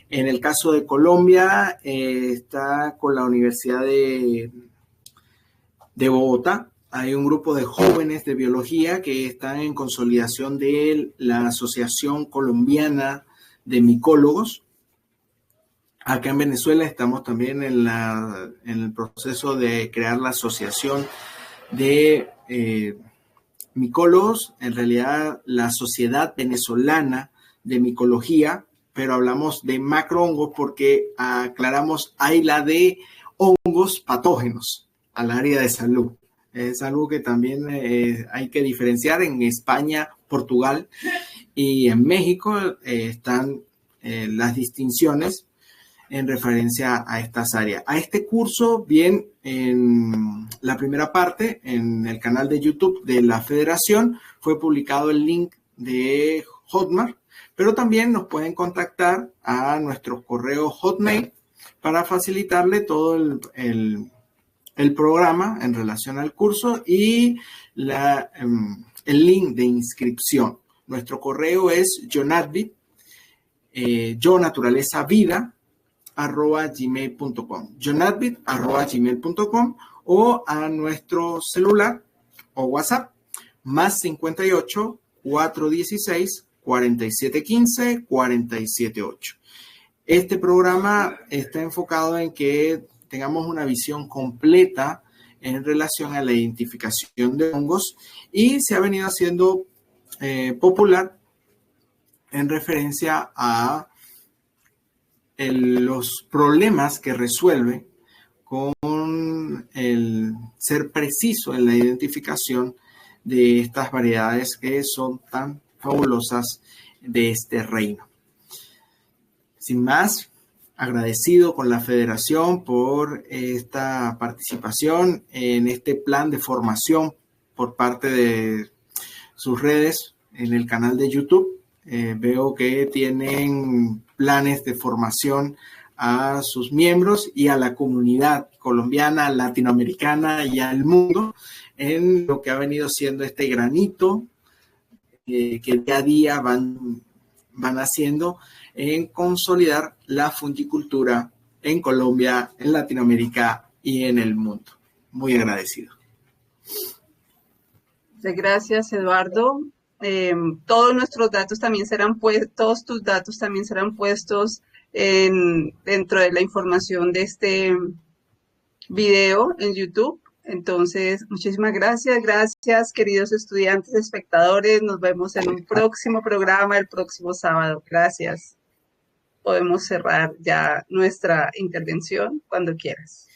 En el caso de Colombia, está con la Universidad de Bogotá. Hay un grupo de jóvenes de biología que están en consolidación de la Asociación Colombiana de Micólogos. Acá en Venezuela estamos también en el proceso de crear la Asociación de Micólogos, en realidad la Sociedad Venezolana de Micología, pero hablamos de macrohongos porque aclaramos, hay la de hongos patógenos al área de salud. Es algo que también hay que diferenciar. En España, Portugal y en México están las distinciones en referencia a estas áreas. A este curso, bien, en la primera parte, en el canal de YouTube de la Federación, fue publicado el link de Hotmart, pero también nos pueden contactar a nuestro correo Hotmail para facilitarle todo el programa en relación al curso y el link de inscripción. Nuestro correo es jonadvid, yo naturaleza vida, @gmail.com, jonadvid@gmail.com, o a nuestro celular o WhatsApp más 58 416 4715 478. Este programa está enfocado en que tengamos una visión completa en relación a la identificación de hongos y se ha venido haciendo popular en referencia a los problemas que resuelve con el ser preciso en la identificación de estas variedades que son tan fabulosas de este reino. Sin más, agradecido con la Federación por esta participación en este plan de formación por parte de sus redes en el canal de YouTube. Veo que tienen planes de formación a sus miembros y a la comunidad colombiana, latinoamericana y al mundo en lo que ha venido siendo este granito que día a día van haciendo en consolidar la fungicultura en Colombia, en Latinoamérica y en el mundo. Muy agradecido. Gracias, Eduardo. Todos nuestros datos también serán todos tus datos también serán puestos dentro de la información de este video en YouTube. Entonces, muchísimas gracias. Gracias, queridos estudiantes, espectadores. Nos vemos en un próximo programa el próximo sábado. Gracias. Podemos cerrar ya nuestra intervención cuando quieras.